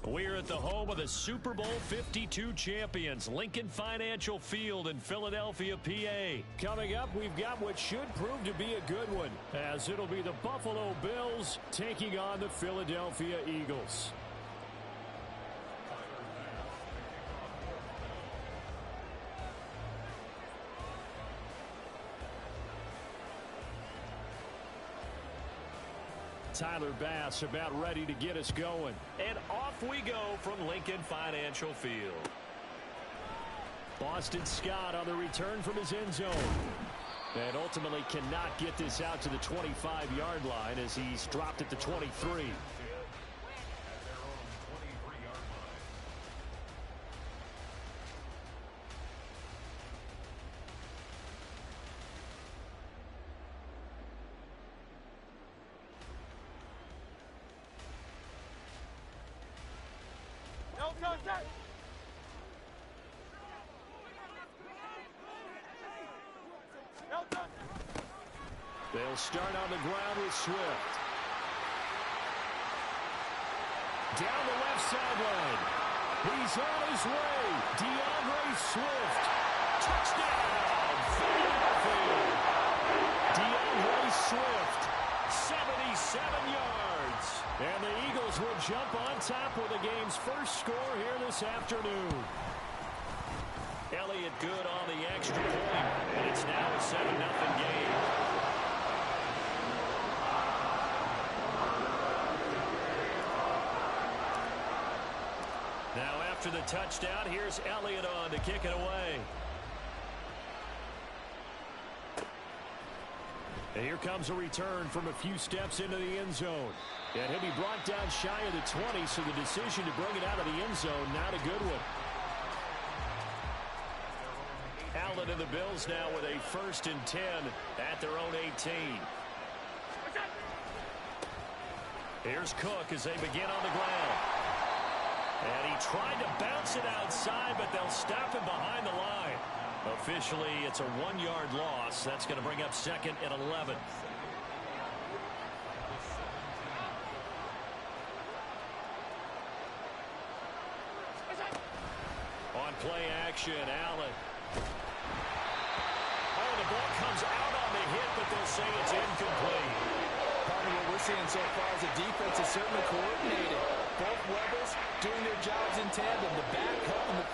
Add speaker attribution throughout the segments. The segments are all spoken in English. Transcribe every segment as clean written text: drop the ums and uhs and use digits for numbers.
Speaker 1: We're at the home of the Super Bowl 52 champions, Lincoln Financial Field in Philadelphia, PA. Coming up, we've got what should prove to be a good one, as it'll be the Buffalo Bills taking on the Philadelphia Eagles. Tyler Bass about ready to get us going. And off we go from Lincoln Financial Field. Boston Scott on the return from his end zone. And ultimately cannot get this out to the 25-yard line as he's dropped at the 23. They'll start on the ground with Swift. Down the left sideline. He's on his way. DeAndre Swift. Touchdown, Philadelphia. DeAndre Swift, 77 yards. And the Eagles will jump on top with the game's first score here this afternoon. Elliott good on the extra point, and it's now a 7-0 game. Now after the touchdown, here's Elliott on to kick it away. And here comes a return from a few steps into the end zone. And he'll be brought down shy of the 20, so the decision to bring it out of the end zone, not a good one. Allen and the Bills now with a 1st and 10 at their own 18. Here's Cook as they begin on the ground. And he tried to bounce it outside, but they'll stop him behind the line. Officially, it's a 1-yard loss. That's going to bring up 2nd and 11. On play action, Allen. Oh, the ball comes out on the hit, but they'll say it's incomplete.
Speaker 2: Part of what we're seeing so far is the defense is certainly coordinated. Both levels doing their jobs in tandem. The back helping the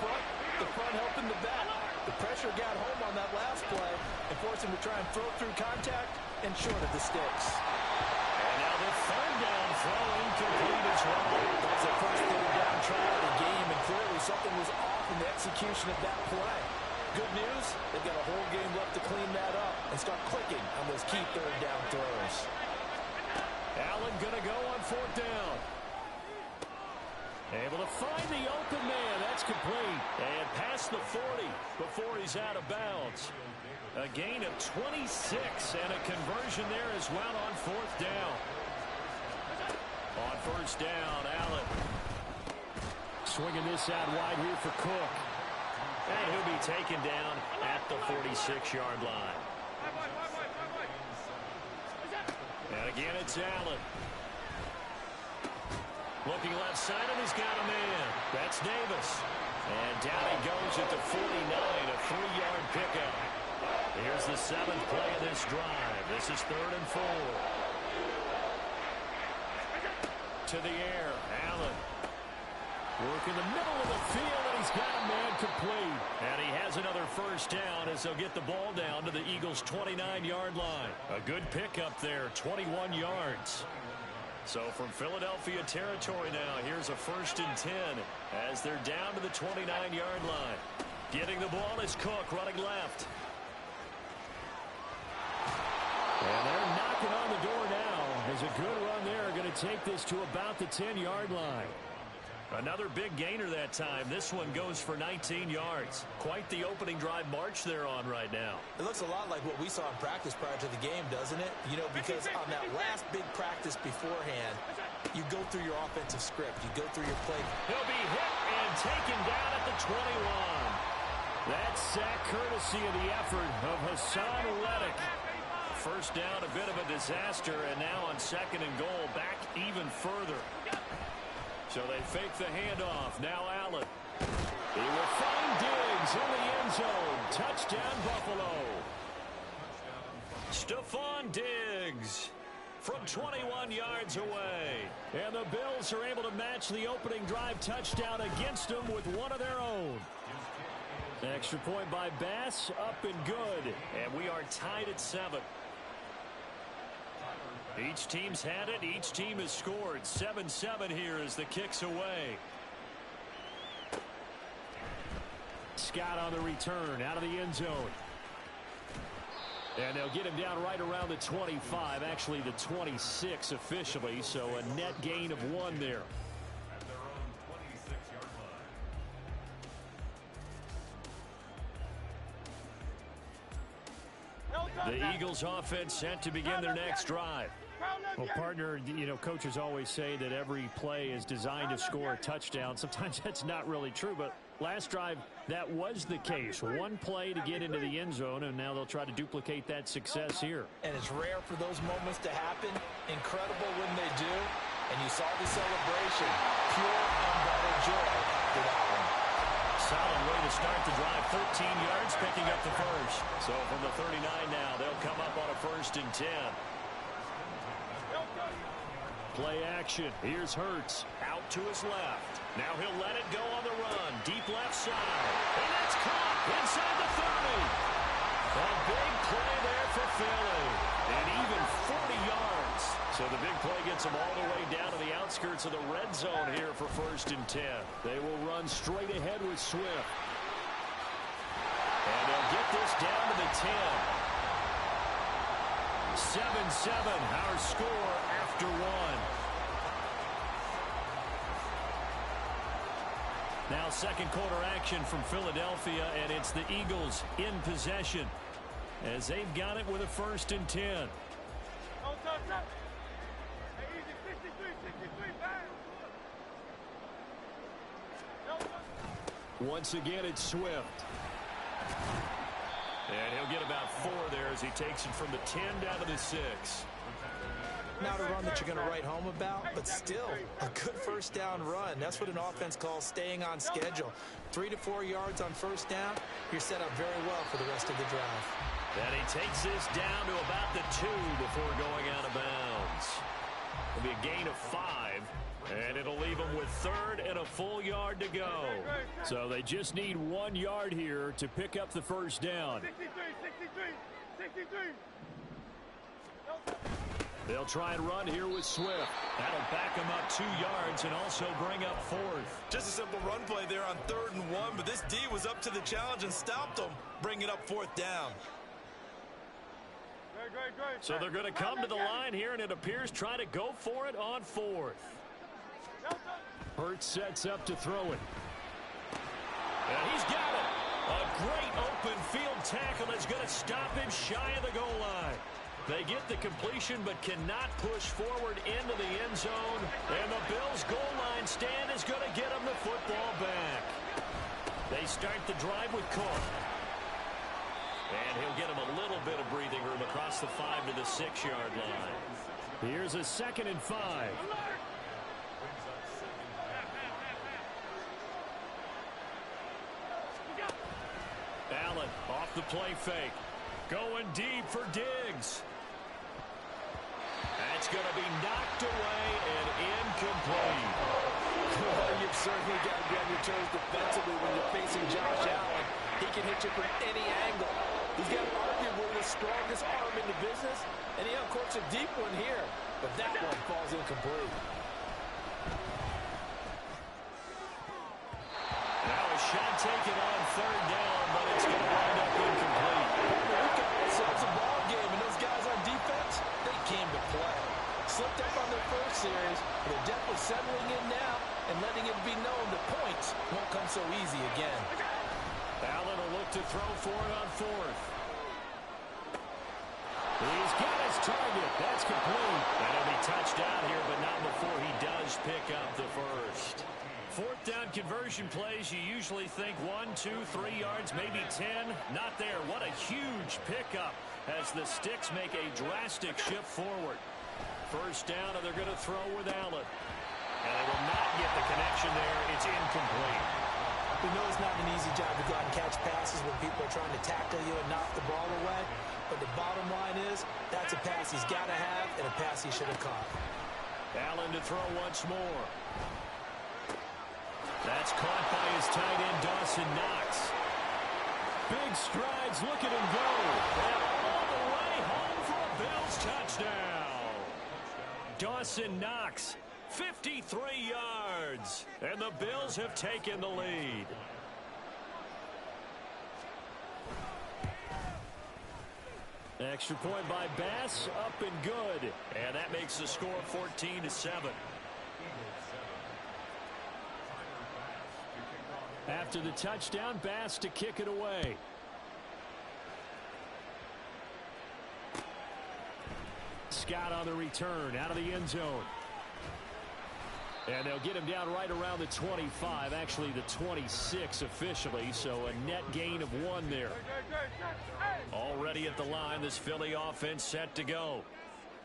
Speaker 2: front helping the back. The pressure got home on that last play and forced him to try and throw through contact and short of the sticks.
Speaker 1: And now the 3rd down throw incomplete as well.
Speaker 2: That's the first 3rd down try of the game, and clearly something was off in the execution of that play. Good news, they've got a whole game left to clean that up and start clicking on those key 3rd down throws.
Speaker 1: Allen going to go on 4th down. Able to find the open man. That's complete. And past the 40 before he's out of bounds. A gain of 26 and a conversion there as well on 4th down. On 1st down, Allen. Swinging this out wide here for Cook. And he'll be taken down at the 46-yard line. And again, it's Allen. Looking left side, and he's got a man. That's Davis. And down he goes at the 49, a 3-yard pickup. Here's the 7th play of this drive. This is 3rd and 4. To the air, Allen. Work in the middle of the field, and he's got a man complete. And he has another 1st down as they'll get the ball down to the Eagles' 29-yard line. A good pickup there, 21 yards. So from Philadelphia territory now, here's a 1st and 10 as they're down to the 29-yard line. Getting the ball is Cook running left. And they're knocking on the door now as a good to take this to about the 10-yard line. Another big gainer that time. This one goes for 19 yards. Quite the opening drive march they're on right now.
Speaker 2: It looks a lot like what we saw in practice prior to the game, doesn't it? You know, because on that last big practice beforehand, you go through your offensive script. You go through your play.
Speaker 1: He'll be hit and taken down at the 21. That's sack courtesy of the effort of Hassan Reddick. First down, a bit of a disaster, and now on second and goal, back even further. So they fake the handoff. Now Allen. He will find Diggs in the end zone. Touchdown, Buffalo. Stephon Diggs from 21 yards away. And the Bills are able to match the opening drive touchdown against them with one of their own. Extra point by Bass, up and good. And we are tied at 7. Each team's had it. Each team has scored. 7-7 here as the kick's away. Scott on the return out of the end zone. And they'll get him down right around the 25. Actually, the 26 officially. So a net gain of 1 there. The Eagles offense set to begin their next drive. Well, partner, you know, coaches always say that every play is designed to score a touchdown. Sometimes that's not really true, but last drive, that was the case. One play to get into the end zone, and now they'll try to duplicate that success here.
Speaker 2: And it's rare for those moments to happen. Incredible when they do. And you saw the celebration. Pure, unbridled joy for that one.
Speaker 1: Solid way to start the drive. 13 yards, picking up the first. So from the 39 now, they'll come up on a 1st and 10. Play action. Here's Hurts. Out to his left. Now he'll let it go on the run. Deep left side. And that's caught inside the 30. A big play there for Philly. And even 40 yards. So the big play gets them all the way down to the outskirts of the red zone here for 1st and 10. They will run straight ahead with Swift. And they'll get this down to the 10. 7-7, our score after 1. Now second quarter action from Philadelphia, and it's the Eagles in possession as they've got it with a 1st and 10. Once again, it's Swift. And he'll get about 4 there as he takes it from the 10 down to the 6.
Speaker 2: Not a run that you're going to write home about, but still a good first down run. That's what an offense calls staying on schedule. 3 to 4 yards on first down, you're set up very well for the rest of the drive.
Speaker 1: And he takes this down to about the 2 before going out of bounds. It'll be a gain of 5, and it'll leave him with 3rd and a full yard to go. So they just need 1 yard here to pick up the first down. 63. They'll try and run here with Swift. That'll back him up 2 yards and also bring up 4th.
Speaker 3: Just a simple run play there on 3rd and 1, but this D was up to the challenge and stopped them, bringing up 4th down.
Speaker 1: So they're going to come to the line here, and it appears try to go for it on 4th. Hurts sets up to throw it. And he's got it. A great open field tackle that's going to stop him shy of the goal line. They get the completion but cannot push forward into the end zone. And the Bills' goal line stand is going to get them the football back. They start the drive with Cook. And he'll get him a little bit of breathing room across the 5 to the 6-yard line. Here's a 2nd and 5. Allen off the play fake. Going deep for Diggs. That's going to be knocked away and incomplete.
Speaker 2: Well, you've certainly got to be on your toes defensively when you're facing Josh Allen. He can hit you from any angle. He's got arguably the strongest arm in the business, and he uncorks a deep one here. But that one falls incomplete.
Speaker 1: Now a shot taken on 3rd down, but it's going to wind up incomplete.
Speaker 2: We've got ourselves a ball game, and those guys on defense, they came to play. Slipped up on their first series. They're definitely settling in now and letting it be known the points won't come so easy again.
Speaker 1: Allen will look to throw for it on fourth. He's got his target. That's complete. And he'll be touched down here, but not before he does pick up the first. Fourth down conversion plays, you usually think 1, 2, 3 yards, maybe 10. Not there. What a huge pickup as the Sticks make a drastic shift forward. First down, and they're going to throw with Allen. And they will not get the connection there. It's incomplete.
Speaker 2: We know it's not an easy job to go out and catch passes when people are trying to tackle you and knock the ball away. But the bottom line is, that's a pass he's got to have and a pass he should have caught.
Speaker 1: Allen to throw once more. That's caught by his tight end, Dawson Knox. Big strides, look at him go. And all the way home for a Bills touchdown. Dawson Knox, 53 yards. And the Bills have taken the lead. Extra point by Bass, up and good. And that makes the score 14-7. After the touchdown, Bass to kick it away. Scott on the return, out of the end zone. And they'll get him down right around the 25, actually the 26 officially, so a net gain of 1 there. Already at the line, this Philly offense set to go.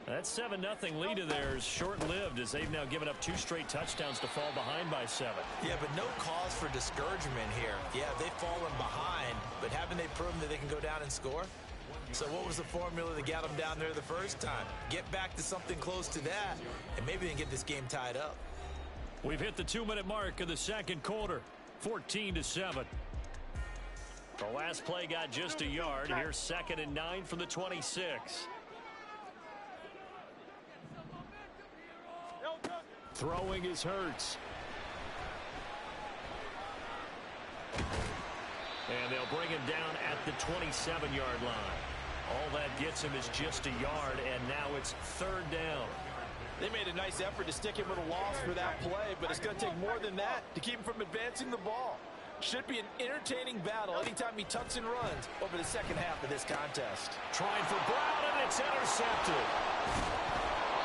Speaker 1: That 7-0 lead of theirs short-lived as they've now given up 2 straight touchdowns to fall behind by 7.
Speaker 2: Yeah, but no cause for discouragement here. Yeah, they've fallen behind, but haven't they proven that they can go down and score? So what was the formula that got them down there the first time? Get back to something close to that, and maybe they can get this game tied up.
Speaker 1: We've hit the 2-minute mark of the second quarter, 14-7. The last play got just a yard. Here's 2nd and 9 from the 26. Throwing is Hurts. And they'll bring him down at the 27-yard line. All that gets him is just a yard, and now it's 3rd down.
Speaker 2: They made a nice effort to stick him with a loss for that play, but it's going to take more than that to keep him from advancing the ball. Should be an entertaining battle anytime he tucks and runs over the second half of this contest.
Speaker 1: Trying for Brown, and it's intercepted.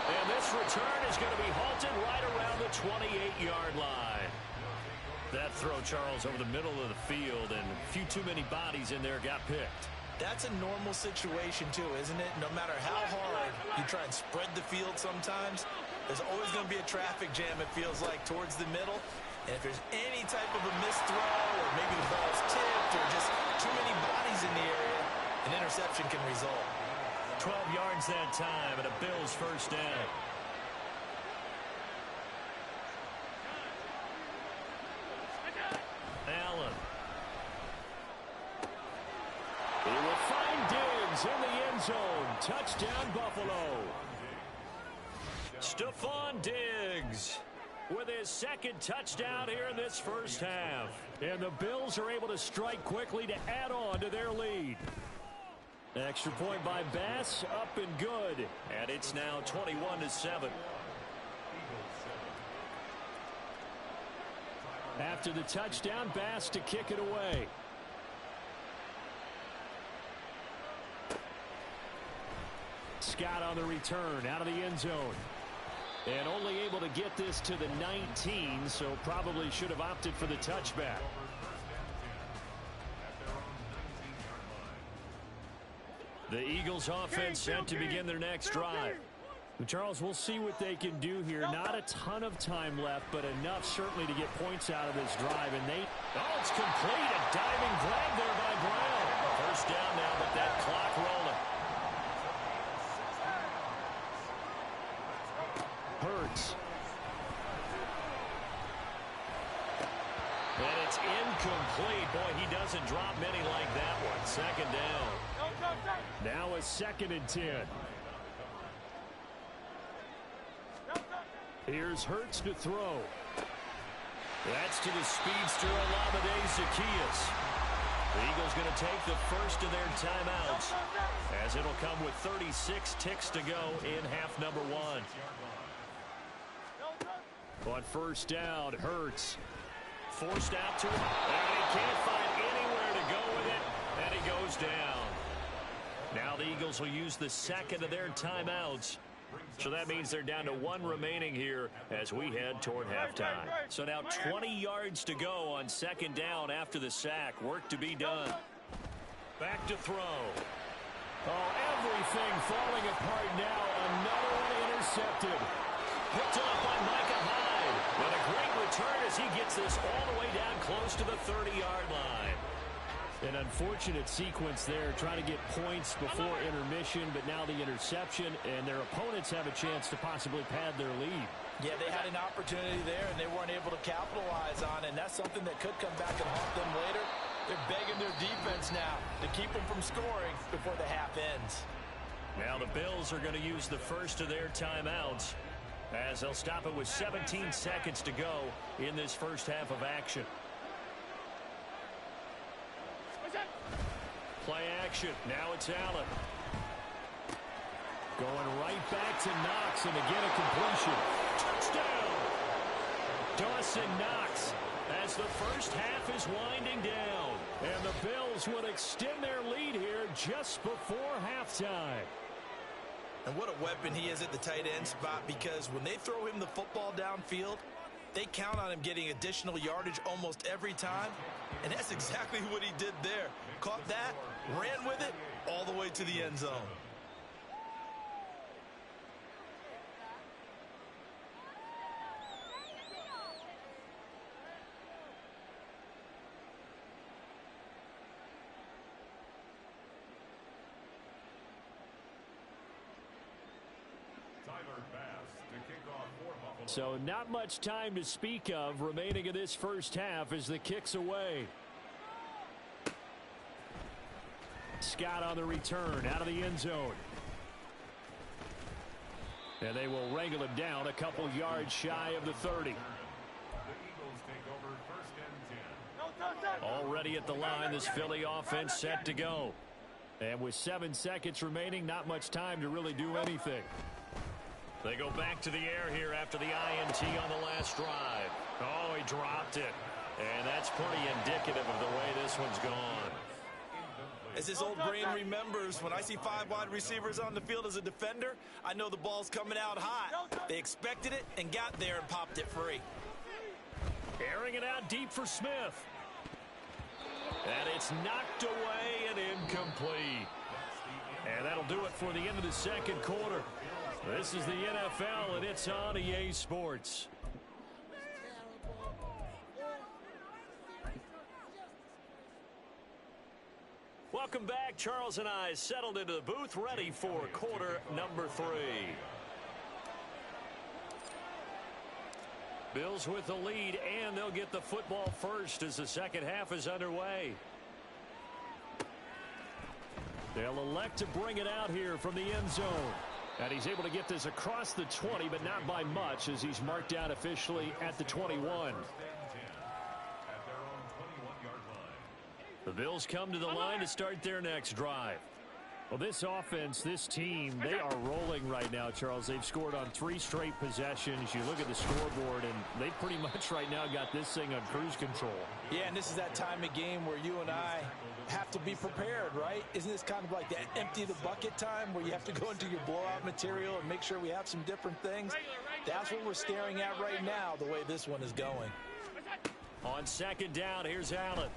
Speaker 1: And this return is going to be halted right around the 28-yard line. That throw, Charles, over the middle of the field, and a few too many bodies in there got picked.
Speaker 2: That's a normal situation, too, isn't it? No matter how hard you try and spread the field sometimes, there's always going to be a traffic jam, it feels like, towards the middle. And if there's any type of a missed throw, or maybe the ball's tipped, or just too many bodies in the area, an interception can result.
Speaker 1: 12 yards that time, and a Bills first down. Allen. He will find Diggs in the end zone. Touchdown, Buffalo. Stephon Diggs with his 2nd touchdown here in this first half. And the Bills are able to strike quickly to add on to their lead. Extra point by Bass, up and good. And it's now 21-7. After the touchdown, Bass to kick it away. Scott on the return, out of the end zone. And only able to get this to the 19, so probably should have opted for the touchback. The Eagles offense set to begin their next drive. Charles, we'll see what they can do here. Not a ton of time left, but enough certainly to get points out of this drive. And oh, it's complete. A diving grab there by Brown. First down now, but that clock rolling. Hurts. And it's incomplete. Boy, he doesn't drop many like that one. 2nd down. Now a 2nd and 10. Here's Hurts to throw. That's to the speedster Olamide Zaccheaus. The Eagles going to take the first of their timeouts as it'll come with 36 ticks to go in half number 1. On first down, Hurts. Forced out to him, and he can't find anywhere to go with it, and he goes down. Now the Eagles will use the second of their timeouts. So that means they're down to one remaining here as we head toward halftime. So now 20 yards to go on second down after the sack. Work to be done. Back to throw. Oh, everything falling apart now. Another one intercepted. Picked up by Micah Hyde. And a great return as he gets this all the way down close to the 30-yard line. An unfortunate sequence there, trying to get points before intermission, but now the interception, and their opponents have a chance to possibly pad their lead.
Speaker 2: Yeah, they had an opportunity there, and they weren't able to capitalize on it, and that's something that could come back and haunt them later. They're begging their defense now to keep them from scoring before the half ends.
Speaker 1: Now the Bills are going to use the first of their timeouts as they'll stop it with 17 seconds to go in this first half of action. Play action. Now it's Allen. Going right back to Knox, and again a completion. Touchdown! Dawson Knox as the first half is winding down. And the Bills would extend their lead here just before halftime.
Speaker 3: And what a weapon he is at the tight end spot, because when they throw him the football downfield, they count on him getting additional yardage almost every time. And that's exactly what he did there. Caught that, ran with it, all the way to the end zone.
Speaker 1: So not much time to speak of remaining in this first half as the kick's away. Scott on the return out of the end zone. And they will wrangle him down a couple yards shy of the 30. Already at the line, this Philly offense set to go. And with 7 seconds remaining, not much time to really do anything. They go back to the air here after the INT on the last drive. Oh, he dropped it. And that's pretty indicative of the way this one's gone.
Speaker 3: As his old brain remembers, when I see 5 wide receivers on the field as a defender, I know the ball's coming out hot. They expected it and got there and popped it free.
Speaker 1: Airing it out deep for Smith. And it's knocked away and incomplete. And that'll do it for the end of the second quarter. This is the NFL, and it's on EA Sports. Welcome back. Charles and I settled into the booth, ready for quarter number 3. Bills with the lead, and they'll get the football first as the second half is underway. They'll elect to bring it out here from the end zone. And he's able to get this across the 20, but not by much, as he's marked out officially at the 21. The Bills come to the line to start their next drive. Well, this offense, this team, they are rolling right now, Charles. They've scored on 3 straight possessions. You look at the scoreboard, and they pretty much right now got this thing on cruise control.
Speaker 2: Yeah, and this is that time of game where you and I have to be prepared, right? Isn't this kind of like that empty the bucket time where you have to go into your blowout material and make sure we have some different things? That's what we're staring at right now, the way this one is going.
Speaker 1: On second down, here's Allen.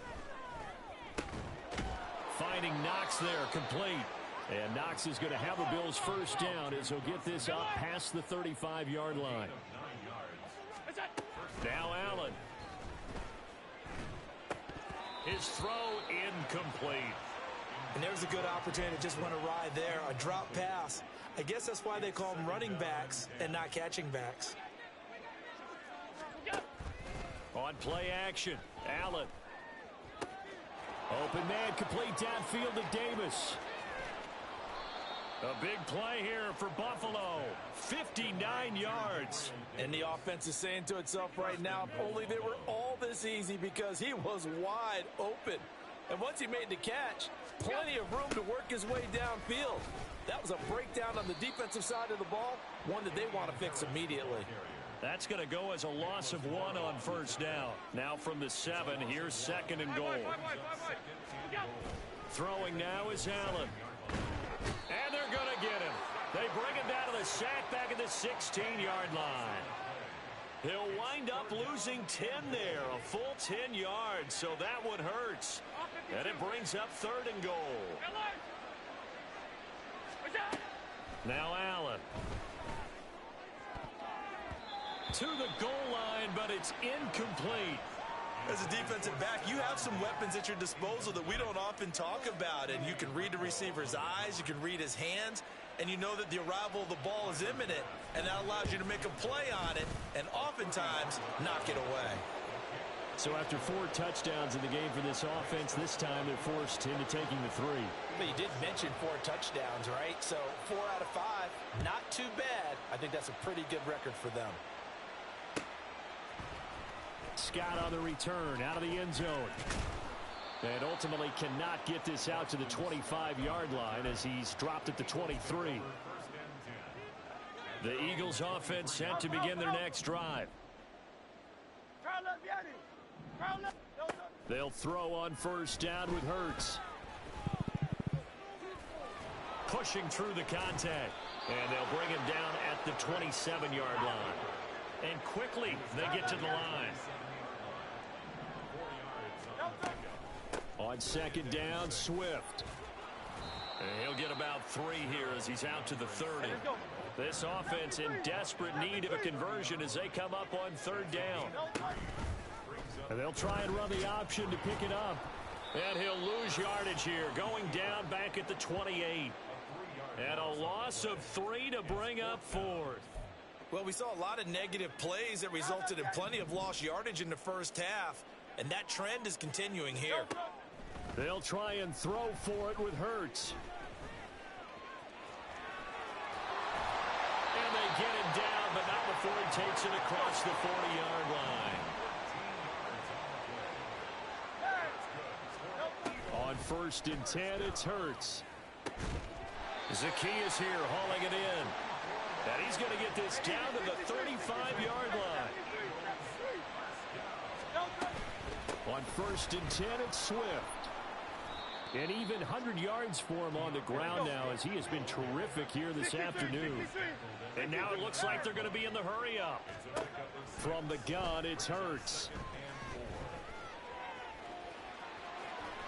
Speaker 1: Finding Knox there, complete. And Knox is going to have the Bills first down as he'll get this up past the 35-yard line. Now Allen. His throw incomplete.
Speaker 2: And there's a good opportunity. Just went awry there. A drop pass. I guess that's why they call them running backs and not catching backs.
Speaker 1: On play action, Allen. Open man, complete downfield to Davis. A big play here for Buffalo. 59 yards.
Speaker 2: And the offense is saying to itself right now, if only they were all this easy, because he was wide open. And once he made the catch, plenty of room to work his way downfield. That was a breakdown on the defensive side of the ball, one that they want to fix immediately.
Speaker 1: That's going to go as a loss of 1 on first down. Now from the 7, here's 2nd and goal. Throwing now is Allen. And they're going to get him. They bring him down to the sack back at the 16-yard line. He'll wind up losing 10 there, a full 10 yards, so that one hurts. And it brings up 3rd and goal. Now Allen. To the goal line, but it's incomplete.
Speaker 3: As a defensive back, you have some weapons at your disposal that we don't often talk about. And you can read the receiver's eyes, you can read his hands, and you know that the arrival of the ball is imminent. And that allows you to make a play on it and oftentimes knock it away.
Speaker 1: So after 4 touchdowns in the game for this offense, this time they're forced into taking the 3.
Speaker 2: But you did mention 4 touchdowns, right? So 4 out of 5, not too bad. I think that's a pretty good record for them.
Speaker 1: Scott on the return out of the end zone. And ultimately cannot get this out to the 25-yard line as he's dropped at the 23. The Eagles offense set to begin their next drive. They'll throw on first down with Hurts. Pushing through the contact. And they'll bring him down at the 27-yard line. And quickly they get to the line. On 2nd down, Swift. And he'll get about 3 here as he's out to the 30. This offense in desperate need of a conversion as they come up on 3rd down. And they'll try and run the option to pick it up. And he'll lose yardage here, going down back at the 28. And a loss of 3 to bring up 4th.
Speaker 3: Well, we saw a lot of negative plays that resulted in plenty of lost yardage in the first half, and that trend is continuing here.
Speaker 1: They'll try and throw for it with Hurts. And they get him down, but not before he takes it across the 40-yard line. On 1st and 10, it's Hurts. Zacchaeus here hauling it in. And he's going to get this down to the 35-yard line. On 1st and 10, it's Swift. And even 100 yards for him on the ground now as he has been terrific here this afternoon. And now it looks like they're going to be in the hurry-up. From the gun, it's Hurts.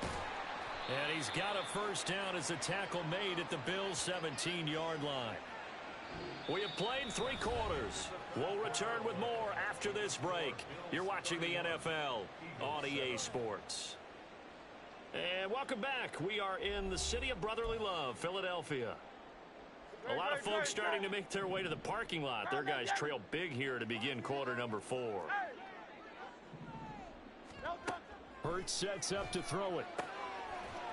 Speaker 1: And he's got a first down as the tackle made at the Bills' 17-yard line. We have played 3 quarters. We'll return with more after this break. You're watching the NFL on EA Sports. And welcome back. We are in the city of brotherly love, Philadelphia. A lot of folks starting to make their way to the parking lot. Their guys trail big here to begin quarter number 4. Hurts sets up to throw it.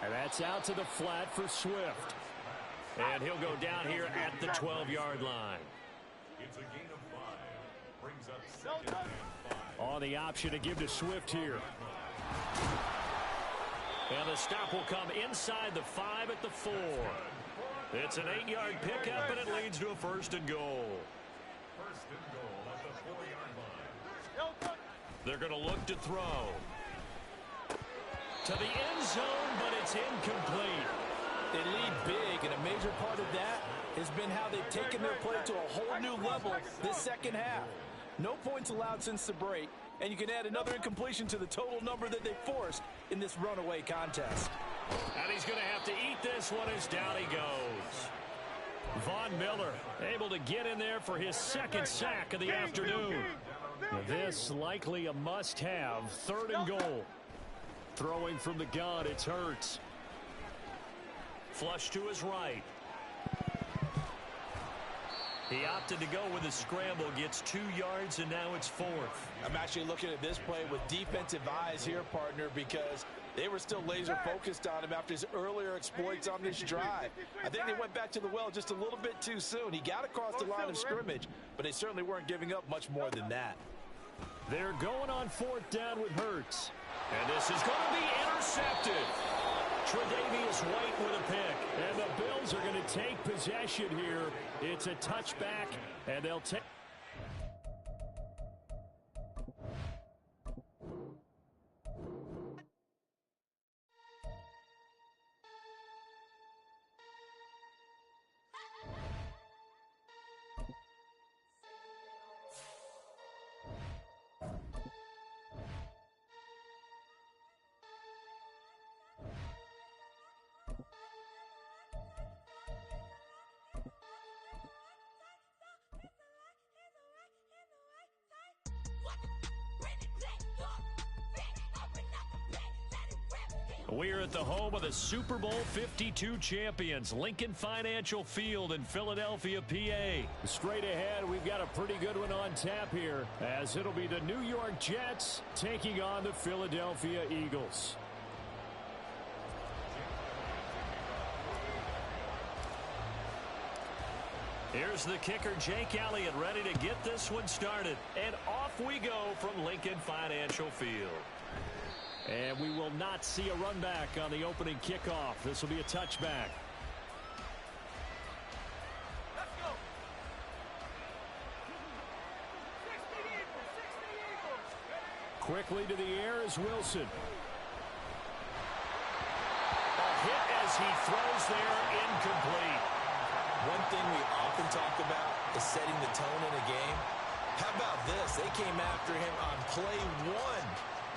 Speaker 1: And that's out to the flat for Swift. And he'll go down here at the 12-yard line.
Speaker 4: It's a gain of 5. Brings up 2nd and 5.
Speaker 1: On the option to give to Swift here. And the stop will come inside the 5 at the 4. It's an 8-yard pickup, and it leads to a 1st and goal.
Speaker 4: 1st and goal at the 4-yard line.
Speaker 1: They're going to look to throw. To the end zone, but it's incomplete.
Speaker 2: They lead big, and a major part of that has been how they've taken their play to a whole new level this second half. No points allowed since the break, and you can add another incompletion to the total number that they forced in this runaway contest.
Speaker 1: And he's going to have to eat this one as down he goes. Von Miller able to get in there for his 2nd sack of the afternoon. This likely a must-have. 3rd and goal. Throwing from the gun, it's Hurts. Flush to his right. He opted to go with a scramble, gets 2 yards, and now it's 4th.
Speaker 2: I'm actually looking at this play with defensive eyes here, partner, because they were still laser focused on him after his earlier exploits on this drive. I think they went back to the well just a little bit too soon. He got across the line of scrimmage, but they certainly weren't giving up much more than that.
Speaker 1: They're going on 4th down with Hurts. And this is going to be intercepted. Tre'Davious White with a pick. And the Bills are going to take possession here. It's a touchback, and they'll take. We're at the home of the Super Bowl 52 champions, Lincoln Financial Field in Philadelphia, PA. Straight ahead, we've got a pretty good one on tap here, as it'll be the New York Jets taking on the Philadelphia Eagles. Here's the kicker, Jake Elliott, ready to get this one started. And off we go from Lincoln Financial Field. And we will not see a run back on the opening kickoff. This will be a touchback.
Speaker 5: Let's go. 60 Eagles.
Speaker 1: Quickly to the air is Wilson. A hit as he throws there, incomplete.
Speaker 3: One thing we often talk about is setting the tone in a game. How about this? They came after him on play one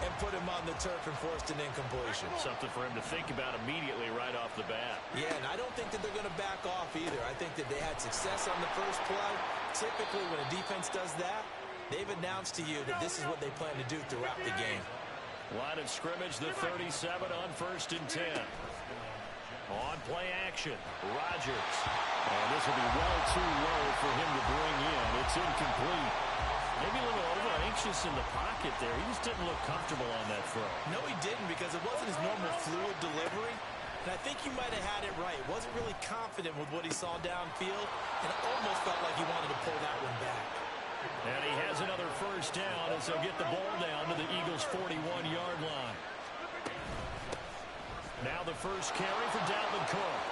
Speaker 3: and put him on the turf and forced an incompletion.
Speaker 1: Something for him to think about immediately right off the bat.
Speaker 3: Yeah, and I don't think that they're going to back off either. I think that they had success on the first play. Typically, when a defense does that, they've announced to you that this is what they plan to do throughout the game.
Speaker 1: Line of scrimmage, the 37 on 1st and 10. On play action, Rodgers. And this will be well too low for him to bring in. It's incomplete. Maybe a little over-anxious in the pocket there. He just didn't look comfortable on that throw.
Speaker 3: No, he didn't, because it wasn't his normal fluid delivery. And I think you might have had it right. Wasn't really confident with what he saw downfield, and it almost felt like he wanted to pull that one back.
Speaker 1: And he has another first down as they'll get the ball down to the Eagles' 41-yard line. Now the first carry for Dalvin Cook.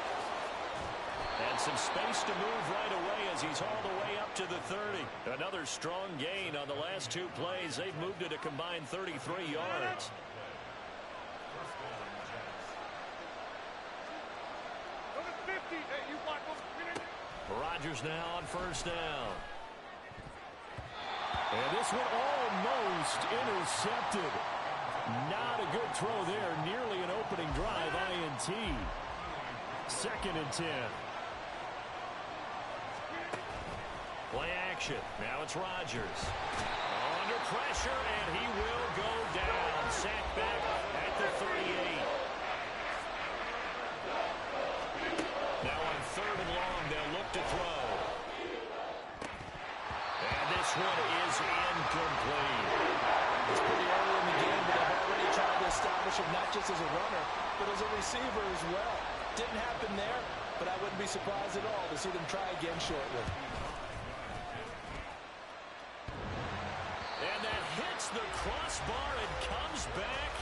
Speaker 1: And some space to move right away as he's hauled away up to the 30. Another strong gain on the last two plays. They've moved it a combined 33 yards.
Speaker 5: Number 50. Hey, you block them.
Speaker 1: Rodgers now on first down. And this one almost intercepted. Not a good throw there. Nearly an opening drive, INT. 2nd and 10. Play action. Now it's Rodgers. Under pressure, and he will go down. Sacked back at the 38. Now on 3rd and long, they'll look to throw. And this one is incomplete.
Speaker 2: It's pretty early in the game, but they've already tried to establish him not just as a runner, but as a receiver as well. Didn't happen there, but I wouldn't be surprised at all to see them try again shortly.
Speaker 1: And that hits the crossbar and comes back,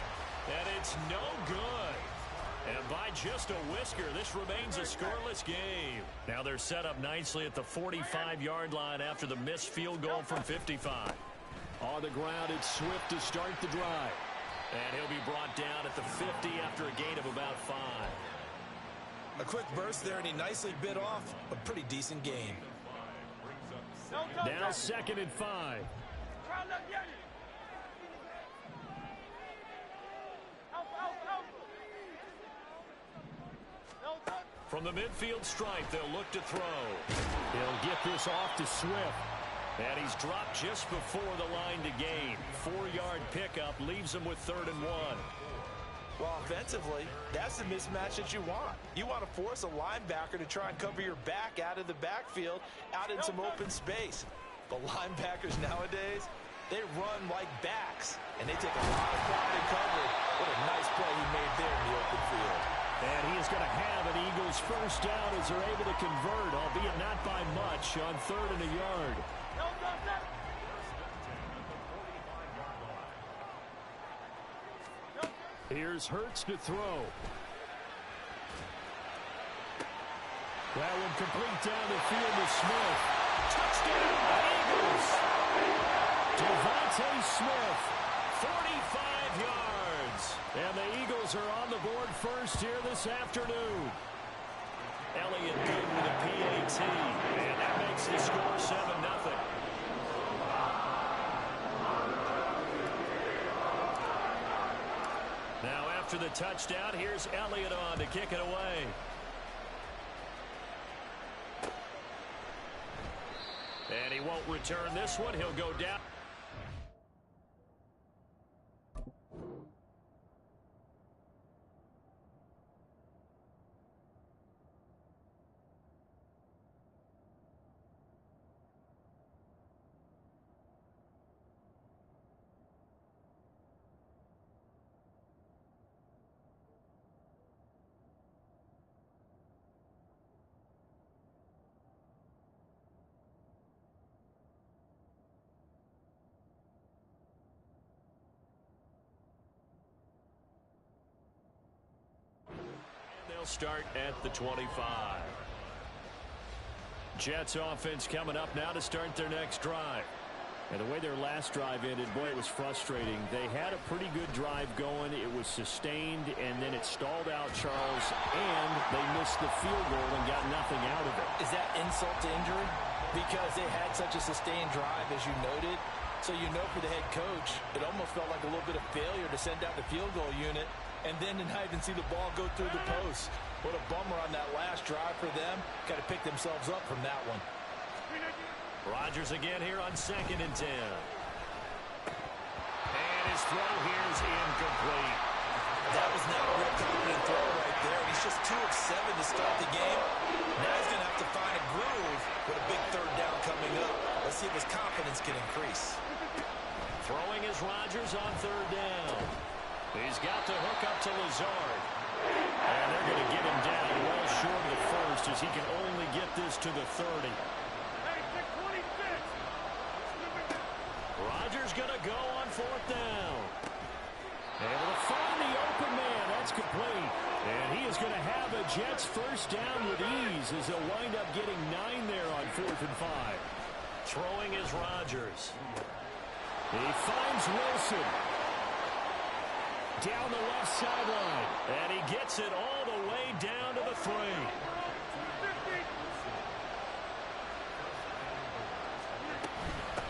Speaker 1: and it's no good. And by just a whisker, this remains a scoreless game. Now they're set up nicely at the 45-yard line after the missed field goal from 55. On the ground, it's Swift to start the drive. And he'll be brought down at the 50 after a gain of about 5.
Speaker 3: A quick burst there, and he nicely bit off a pretty decent gain.
Speaker 1: Now 2nd and 5. From the midfield stripe, they'll look to throw. He'll get this off to Swift. And he's dropped just before the line to gain. 4-yard pickup leaves him with 3rd and 1.
Speaker 3: Well, offensively, that's the mismatch that you want. You want to force a linebacker to try and cover your back out of the backfield, out in some open space. But linebackers nowadays, they run like backs, and they take a lot of pride in coverage. What a nice play he made there in the open field.
Speaker 1: And he is going to have an Eagles first down as they're able to convert, albeit not by much, on 3rd and a yard. Here's Hurts to throw. That one complete down the field to Smith. Touchdown, Eagles! Devontae Smith, 45 yards. And the Eagles are on the board first here this afternoon. Elliott good with a PAT. And that makes the score 7-0. Now after the touchdown, here's Elliott on to kick it away. And he won't return this one. He'll go down. they'll start at the 25. Jets offense coming up now to start their next drive. And the way their last drive ended, boy, it was frustrating. They had a pretty good drive going. It was sustained, and then it stalled out, Charles, and they missed the field goal and got nothing out of it.
Speaker 2: Is that insult to injury? Because they had such a sustained drive, as you noted. So you know for the head coach, it almost felt like a little bit of failure to send out the field goal unit and then to not even see the ball go through the post. What a bummer on that last drive for them. Got to pick themselves up from that one.
Speaker 1: Rodgers again here on 2nd and 10. And his throw here is incomplete.
Speaker 3: That was not a real confident throw right there. He's just 2 of 7 to start the game. Now he's going to have to find a groove with a big 3rd down coming up. Let's see if his confidence can increase.
Speaker 1: Throwing is Rodgers on 3rd down. He's got to hook up to Lazard. And they're going to get him down well short of the first as he can only get this to the 30. Rodgers going to go on 4th down. Able to find the open man. That's complete. And he is going to have a Jets first down with ease as they'll wind up getting 9 there on 4th and 5. Throwing is Rodgers. He finds Wilson. Down the left sideline. And he gets it all the way down to the 3.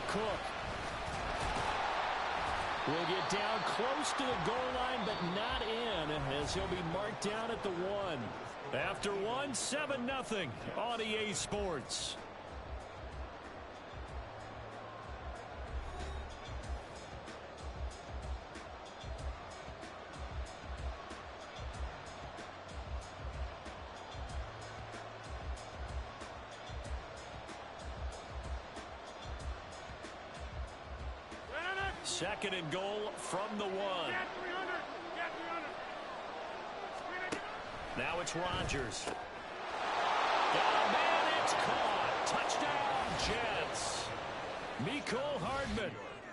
Speaker 1: Cook will get down close to the goal line, but not in, as he'll be marked down at the 1. After 1, 7-0 on EA Sports. Second and goal from the 1. Now it's Rodgers. Got a man, it's caught. Touchdown, Jets. Mecole Hardman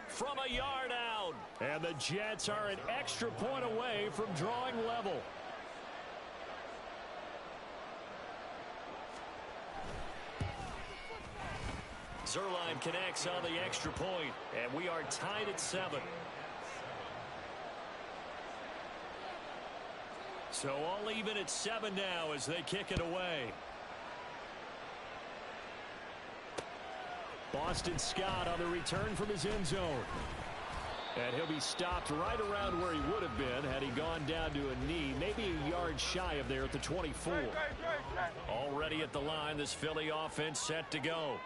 Speaker 1: from a yard out. And the Jets are an extra point away from drawing level. Zerline connects on the extra point, and we are tied at 7. So all even at 7 now as they kick it away. Boston Scott on the return from his end zone. And he'll be stopped right around where he would have been had he gone down to a knee, maybe a yard shy of there at the 24. Already at the line, this Philly offense set to go.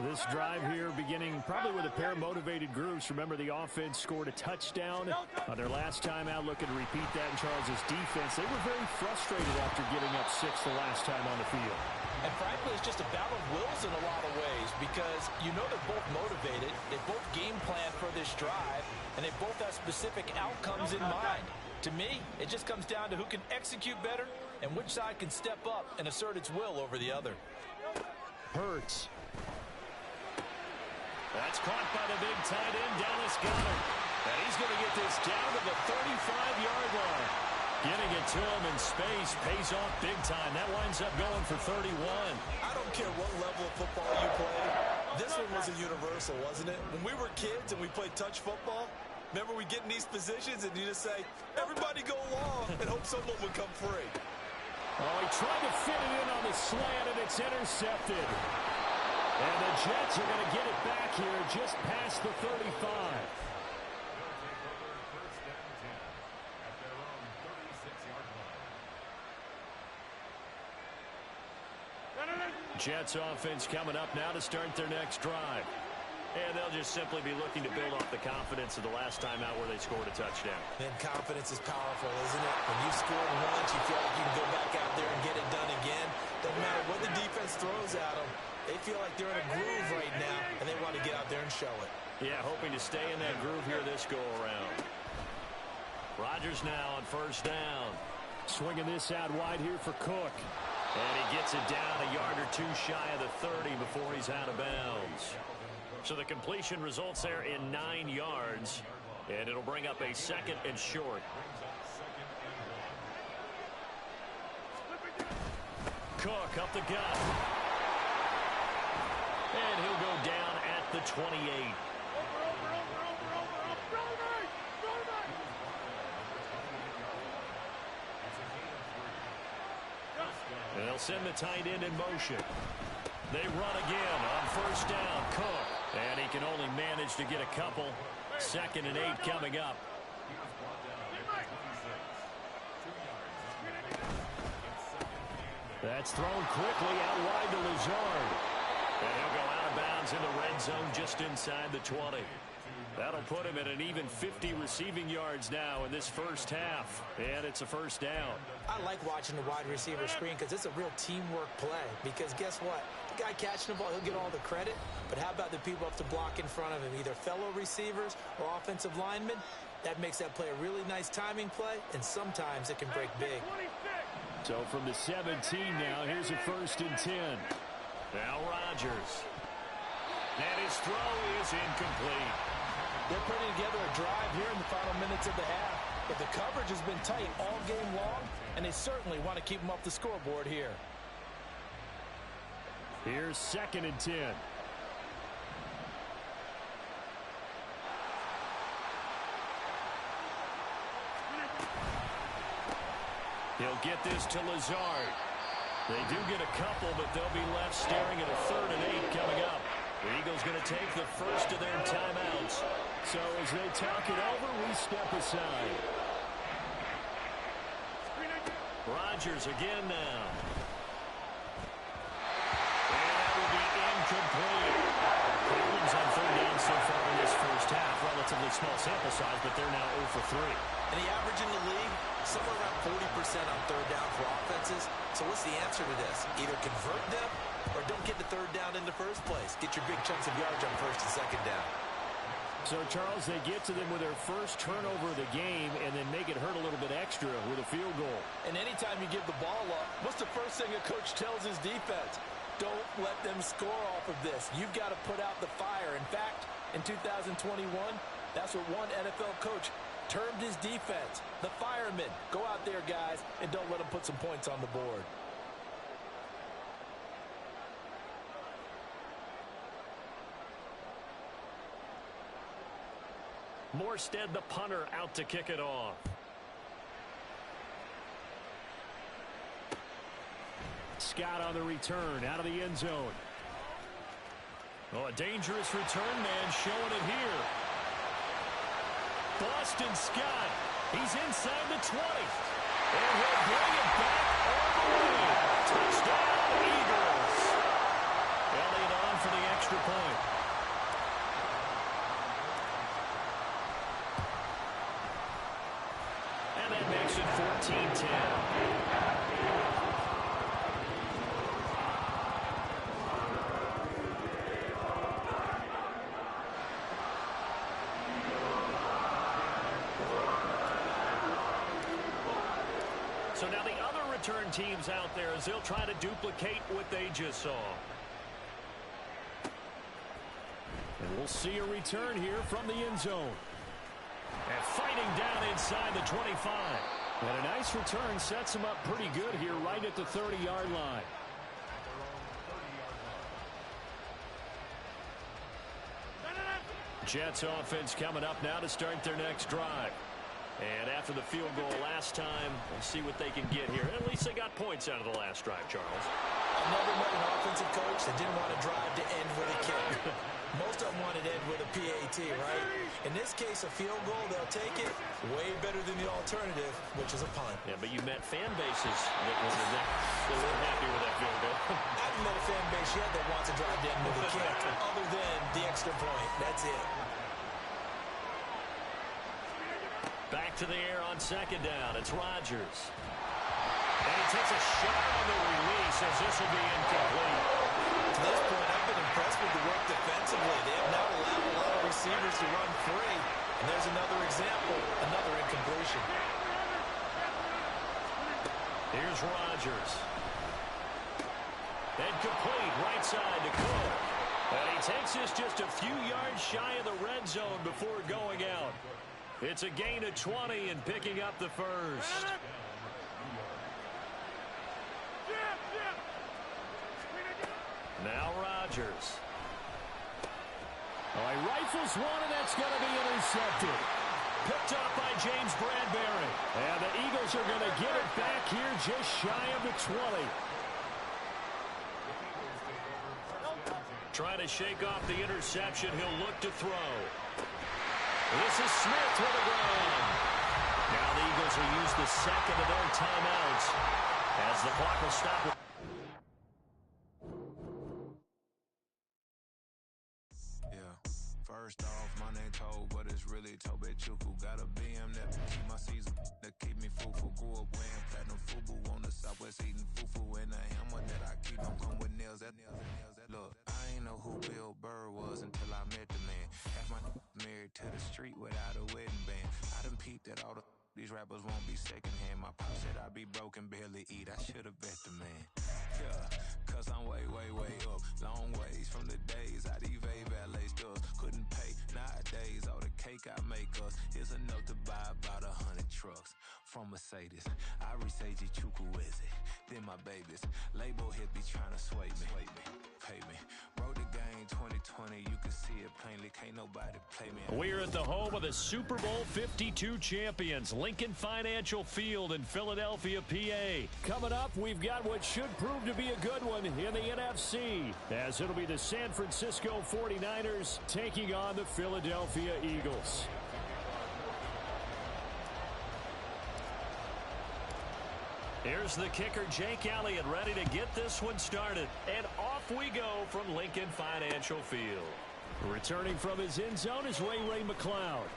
Speaker 1: This drive here beginning probably with a pair of motivated groups. Remember, the offense scored a touchdown on their last time out. Looking to repeat that in Charles's defense. They were very frustrated after giving up 6 the last time on the field.
Speaker 2: And frankly, it's just a battle of wills in a lot of ways because you know they're both motivated. They both game plan for this drive, and they both have specific outcomes in mind. To me, it just comes down to who can execute better and which side can step up and assert its will over the other.
Speaker 1: Hurts. That's caught by the big tight end, Dallas Goedert. And he's going to get this down to the 35-yard line. Getting it to him in space pays off big time. That winds up going for 31.
Speaker 3: I don't care what level of football you play. This one was a universal, wasn't it? When we were kids and we played touch football, remember we get in these positions and you just say, everybody go long and hope someone would come free.
Speaker 1: Oh, he tried to fit it in on the slant, and it's intercepted. And the Jets are going to get it back here just past the 35. Jets offense coming up now to start their next drive. And they'll just simply be looking to build off the confidence of the last time out where they scored a touchdown.
Speaker 3: And confidence is powerful, isn't it? When you scored once, you feel like you can go back out there and get it done again. Doesn't matter what the defense throws at them. They feel like they're in a groove right now, and they want to get out there and show it.
Speaker 1: Yeah, hoping to stay in that groove here this go-around. Rodgers now on first down. Swinging this out wide here for Cook. And he gets it down a yard or two shy of the 30 before he's out of bounds. So the completion results there in 9 yards. And it'll bring up a 2nd and short. Cook up the gut. And he'll go down at the 28. They'll send the tight end in motion. They run again on first down. Cook. And he can only manage to get a couple. 2nd and 8 coming up. That's thrown quickly out wide to Lazard. And he'll go out of bounds in the red zone just inside the 20. That'll put him at an even 50 receiving yards now in this first half. And it's a first down.
Speaker 2: I like watching the wide receiver screen because it's a real teamwork play. Because guess what? The guy catching the ball, he'll get all the credit. But how about the people up to block in front of him, either fellow receivers or offensive linemen? That makes that play a really nice timing play, and sometimes it can break big.
Speaker 1: So from the 17 now, here's a 1st and 10. Now Rodgers. And his throw is incomplete.
Speaker 2: They're putting together a drive here in the final minutes of the half. But the coverage has been tight all game long, and they certainly want to keep them off the scoreboard here.
Speaker 1: Here's 2nd and 10. He'll get this to Lazard. They do get a couple, but they'll be left staring at a 3rd and 8 coming up. The Eagles going to take the first of their timeouts. So as they talk it over, we step aside. Rodgers again now. And that will be incomplete. Cleveland's on 3rd down so far in this first half. Relatively small sample size, but they're now 0 for 3.
Speaker 3: And the average in the league, somewhere around 40% on 3rd down for offenses. So what's the answer to this? Either convert them or don't get the 3rd down in the first place. Get your big chunks of yards on 1st and 2nd down.
Speaker 1: So, Charles, they get to them with their first turnover of the game and then make it hurt a little bit extra with a field goal.
Speaker 2: And anytime you give the ball up, what's the first thing a coach tells his defense? Don't let them score off of this. You've got to put out the fire. In fact, in 2021, that's what one NFL coach termed his defense, the firemen. Go out there, guys, and don't let them put some points on the board.
Speaker 1: Morstead, the punter, out to kick it off. Scott on the return, out of the end zone. Oh, a dangerous return man showing it here. Boston Scott, he's inside the 20. And he'll bring it back all the way. Touchdown, Eagles. Elliott on for the extra point. And that makes it 14-10. So now the other return teams out there as they'll try to duplicate what they just saw. And we'll see a return here from the end zone. And fighting down inside the 25. And a nice return sets him up pretty good here right at the 30-yard line. Jets offense coming up now to start their next drive. And after the field goal last time, we'll see what they can get here. At least they got points out of the last drive, Charles.
Speaker 2: I've never met an offensive coach that didn't want to drive to end with a kick. Most of them wanted to end with a PAT, right? In this case, a field goal, they'll take it. Way better than the alternative, which is a punt.
Speaker 1: Yeah, but you met fan bases that weren't happy with that field goal.
Speaker 2: I haven't met a fan base yet that wants to drive to end with a kick, other than the extra point. That's it.
Speaker 1: Back to the air on second down. It's Rodgers. And he takes a shot on the release as this will be incomplete.
Speaker 3: To this point, I've been impressed with the work defensively. They have not allowed a lot of receivers to run free. And there's another example, another incompletion.
Speaker 1: Here's Rodgers. And complete right side to Cook. And he takes this just a few yards shy of the red zone before going out. It's a gain of 20 and picking up the first. Now Rodgers. Oh, he rifles one, and that's going to be intercepted. Picked up by James Bradbury. And the Eagles are going to get it back here just shy of the 20. Trying to shake off the interception. He'll look to throw. This is Smith with a run. Now the Eagles will use the second of their timeouts as the clock will stop.
Speaker 6: First off, my name Toad, but it's really Tobe Chuku. Got a BM that keep my season, that keep me fufu. Grew up wearing platinum fubu on the Southwest, eating fufu. And a hammer that I keep, don't come with nails. Look, I ain't know who Bill Burr was until I met the man. Half my married to the street without a wedding band. I done peeped that all these rappers won't be secondhand. My pop said I'd be broken, barely eat. I should've bet the man. Yeah, cause I'm way, way, way up. Long ways from the days I'd evade valet stores. Couldn't pay nowadays. All the cake I make us is enough to buy about 100 trucks from Mercedes. I resage Chukwueze, then my babies. Label hit be trying to sway me. Pay me. Wrote the game 2020. You can see it plainly. Can't nobody play me.
Speaker 1: We're at the home of the Super Bowl 52 champions, Lincoln Financial Field in Philadelphia, PA. Coming up, we've got what should prove to be a good one in the NFC, as it'll be the San Francisco 49ers taking on the Philadelphia Eagles. Here's the kicker, Jake Elliott, ready to get this one started. And off we go from Lincoln Financial Field. Returning from his end zone is Ray McCloud.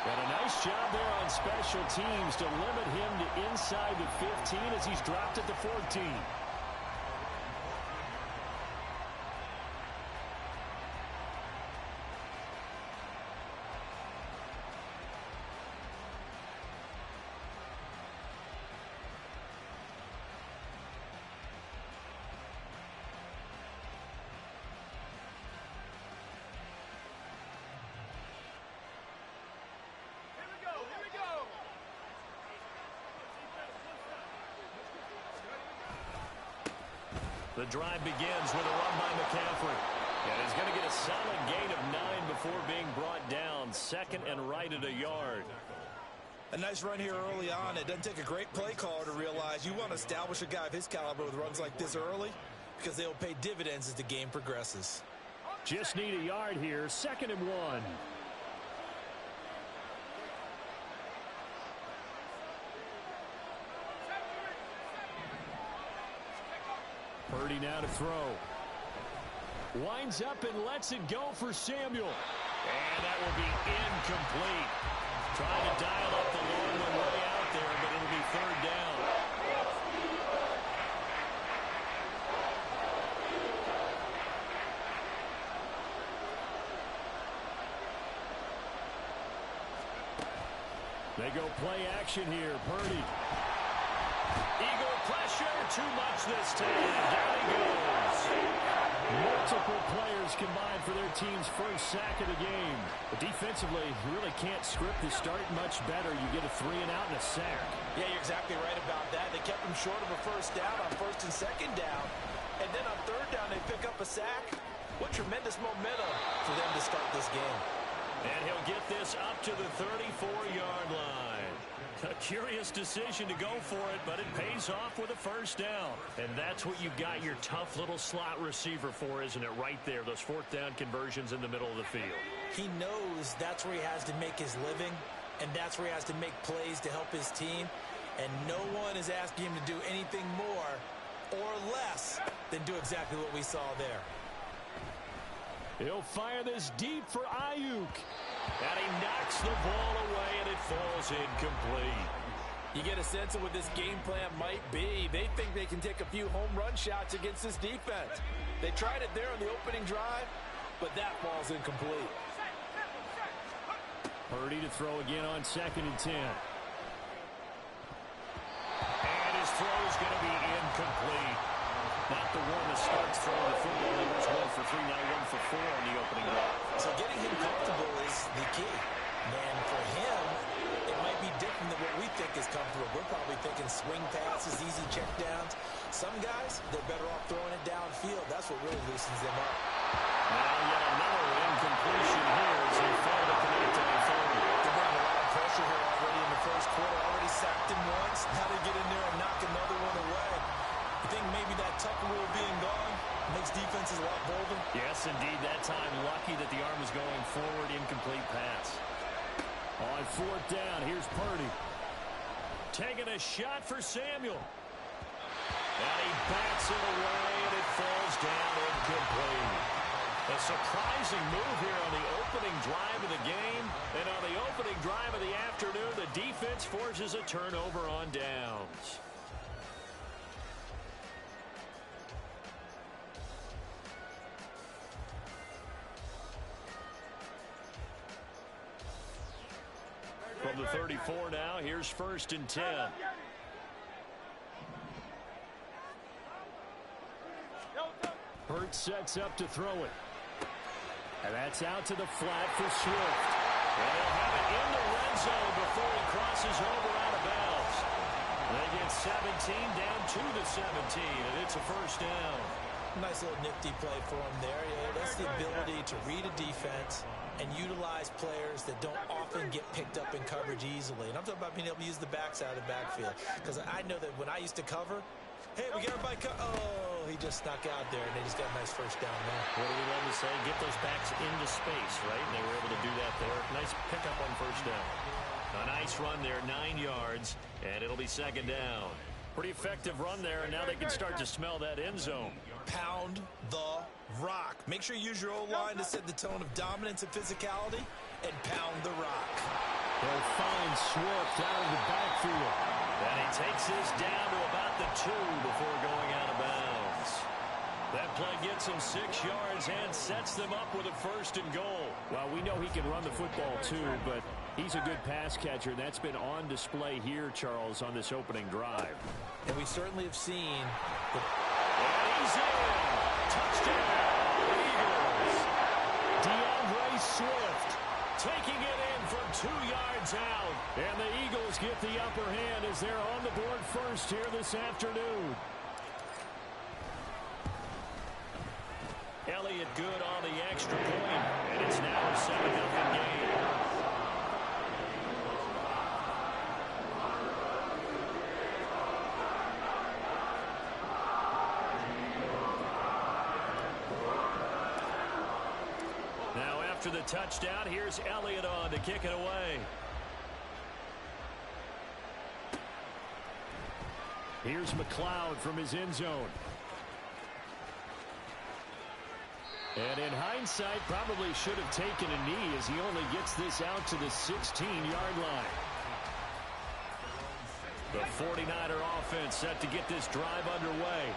Speaker 1: And a nice job there on special teams to limit him to inside the 15 as he's dropped at the 14. The drive begins with a run by McCaffrey. And he's going to get a solid gain of 9 before being brought down. Second and right at a yard.
Speaker 3: A nice run here early on. It doesn't take a great play caller to realize you want to establish a guy of his caliber with runs like this early because they'll pay dividends as the game progresses.
Speaker 1: Just need a yard here. Second and 1. Purdy now to throw. Winds up and lets it go for Samuel. And that will be incomplete. Trying to dial up the long one way out there, but it'll be third down. They go play action here. Purdy. Eagle pressure, too much this time. Down he goes. Multiple players combined for their team's first sack of the game. But defensively, you really can't script the start much better. You get a 3 and out and a sack.
Speaker 3: Yeah, you're exactly right about that. They kept him short of a first down on first and second down. And then on third down, they pick up a sack. What tremendous momentum for them to start this game.
Speaker 1: And he'll get this up to the 34-yard line. A curious decision to go for it, but it pays off with a first down. And that's what you've got your tough little slot receiver for, isn't it? Right there, those fourth down conversions in the middle of the field.
Speaker 3: He knows that's where he has to make his living, and that's where he has to make plays to help his team. And no one is asking him to do anything more or less than do exactly what we saw there.
Speaker 1: He'll fire this deep for Ayuk. And he knocks the ball away, and it falls incomplete.
Speaker 2: You get a sense of what this game plan might be. They think they can take a few home run shots against this defense. They tried it there on the opening drive, but that falls incomplete.
Speaker 1: Purdy to throw again on 2nd and 10. And his throw is going to be incomplete. Not the one that starts throwing the football. He was 1 for 3, now 1 for 4 on the opening drive.
Speaker 3: So getting him comfortable is the key. And for him, it might be different than what we think is comfortable. We're probably thinking swing passes, easy checkdowns.
Speaker 2: Some guys, they're better off throwing it downfield. That's what really loosens them up.
Speaker 1: Now yet another incompletion here as he failed to connect to the third.
Speaker 2: They're bringing a lot of pressure here already in the first quarter. Already sacked him once. Now they get in there and knock another one away. I think maybe that Tucker rule being gone makes defenses a lot bolder.
Speaker 1: Yes, indeed. That time, lucky that the arm was going forward. Incomplete pass. On fourth down, here's Purdy. Taking a shot for Samuel. And he bats it away, and it falls down incomplete. A surprising move here on the opening drive of the game. And on the opening drive of the afternoon, the defense forces a turnover on downs. From the 34 now, here's 1st and 10. Hurts sets up to throw it. And that's out to the flat for Swift. And they'll have it in the red zone before he crosses over out of bounds. They get 17 down to the 17, and it's a first down.
Speaker 2: Nice little nifty play for him there. Yeah, that's the ability to read a defense and utilize players that don't often get picked up in coverage easily. And I'm talking about being able to use the backs out of the backfield. Because I know that when I used to cover, hey, we got everybody oh, he just snuck out there, and they just got a nice first down there.
Speaker 1: What do we love to say? Get those backs into space, right? And they were able to do that there. Nice pickup on first down. A nice run there, 9 yards, and it'll be 2nd down. Pretty effective run there, and now they can start to smell that end zone.
Speaker 2: Pound the rock. Make sure you use your O-line to set the tone of dominance and physicality, and pound the rock.
Speaker 1: They'll find Swift out of the backfield. And he takes this down to about the 2 before going out of bounds. That play gets him 6 yards and sets them up with a 1st and goal.
Speaker 7: Well, we know he can run the football too, but he's a good pass catcher. That's been on display here, Charles, on this opening drive.
Speaker 2: And we certainly have seen the...
Speaker 1: And he's in. Touchdown, Eagles. DeAndre Swift taking it in from 2 yards out. And the Eagles get the upper hand as they're on the board first here this afternoon. Elliott good on the extra point, and it's now a 7-0 game. Now after the touchdown, here's Elliott on to kick it away.
Speaker 7: Here's McLeod from his end zone. And in hindsight, probably should have taken a knee as he only gets this out to the 16-yard line.
Speaker 1: The 49er offense set to get this drive underway.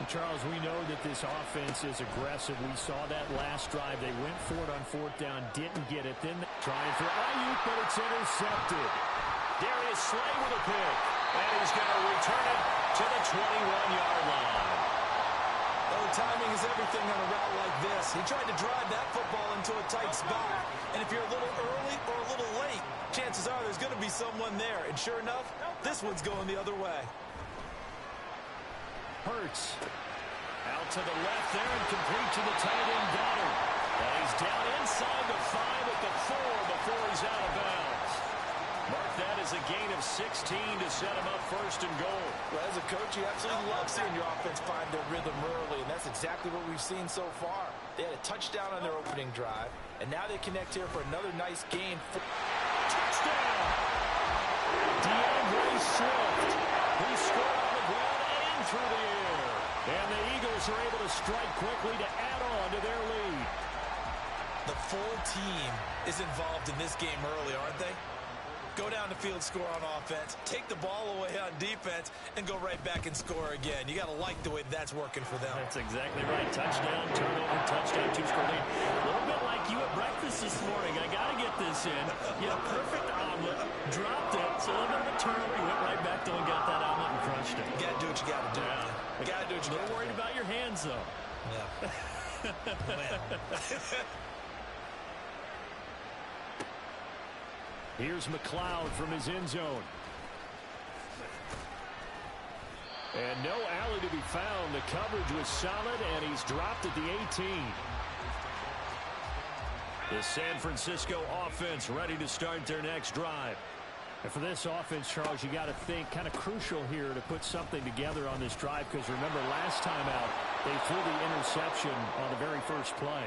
Speaker 7: Charles, we know that this offense is aggressive. We saw that last drive. They went for it on 4th down, didn't get it. Then trying for Ayuk, but it's intercepted.
Speaker 1: Darius Slay with a pick. And he's going to return it to the 21-yard line.
Speaker 2: Oh, timing is everything on a route like this. He tried to drive that football into a tight spot. And if you're a little early or a little late, chances are there's going to be someone there. And sure enough, this one's going the other way.
Speaker 7: Hurts.
Speaker 1: Out to the left there and complete to the tight end Goddard. And he's down inside the 5 at the 4 before he's out of bounds. Mark that as a gain of 16 to set him up 1st and goal.
Speaker 2: Well, as a coach, you absolutely love seeing your offense find their rhythm early, and that's exactly what we've seen so far. They had a touchdown on their opening drive, and now they connect here for another nice gain.
Speaker 1: Touchdown! DeAndre Swift. He scored on the ground and through the air. And the Eagles are able to strike quickly to add on to their lead.
Speaker 2: The full team is involved in this game early, aren't they? Go down the field, score on offense, take the ball away on defense, and go right back and score again. You got to like the way that's working for them.
Speaker 1: That's exactly right. Touchdown, turnover, touchdown, 2-score lead. A little bit like you at breakfast this morning. I got to get this in. Yeah, perfect omelet. Dropped it. So a little bit of a turnover. You went right back though and got that omelet and crushed it.
Speaker 2: You got to do what you got to do.
Speaker 1: Yeah.
Speaker 2: You got to do what you got to do.
Speaker 1: A little worried about your hands, though.
Speaker 2: Yeah.
Speaker 7: Here's McLeod from his end zone. And no alley to be found. The coverage was solid, and he's dropped at the 18. The San Francisco offense ready to start their next drive. And for this offense, Charles, you got to think kind of crucial here to put something together on this drive, because remember last time out they threw the interception on the very first play.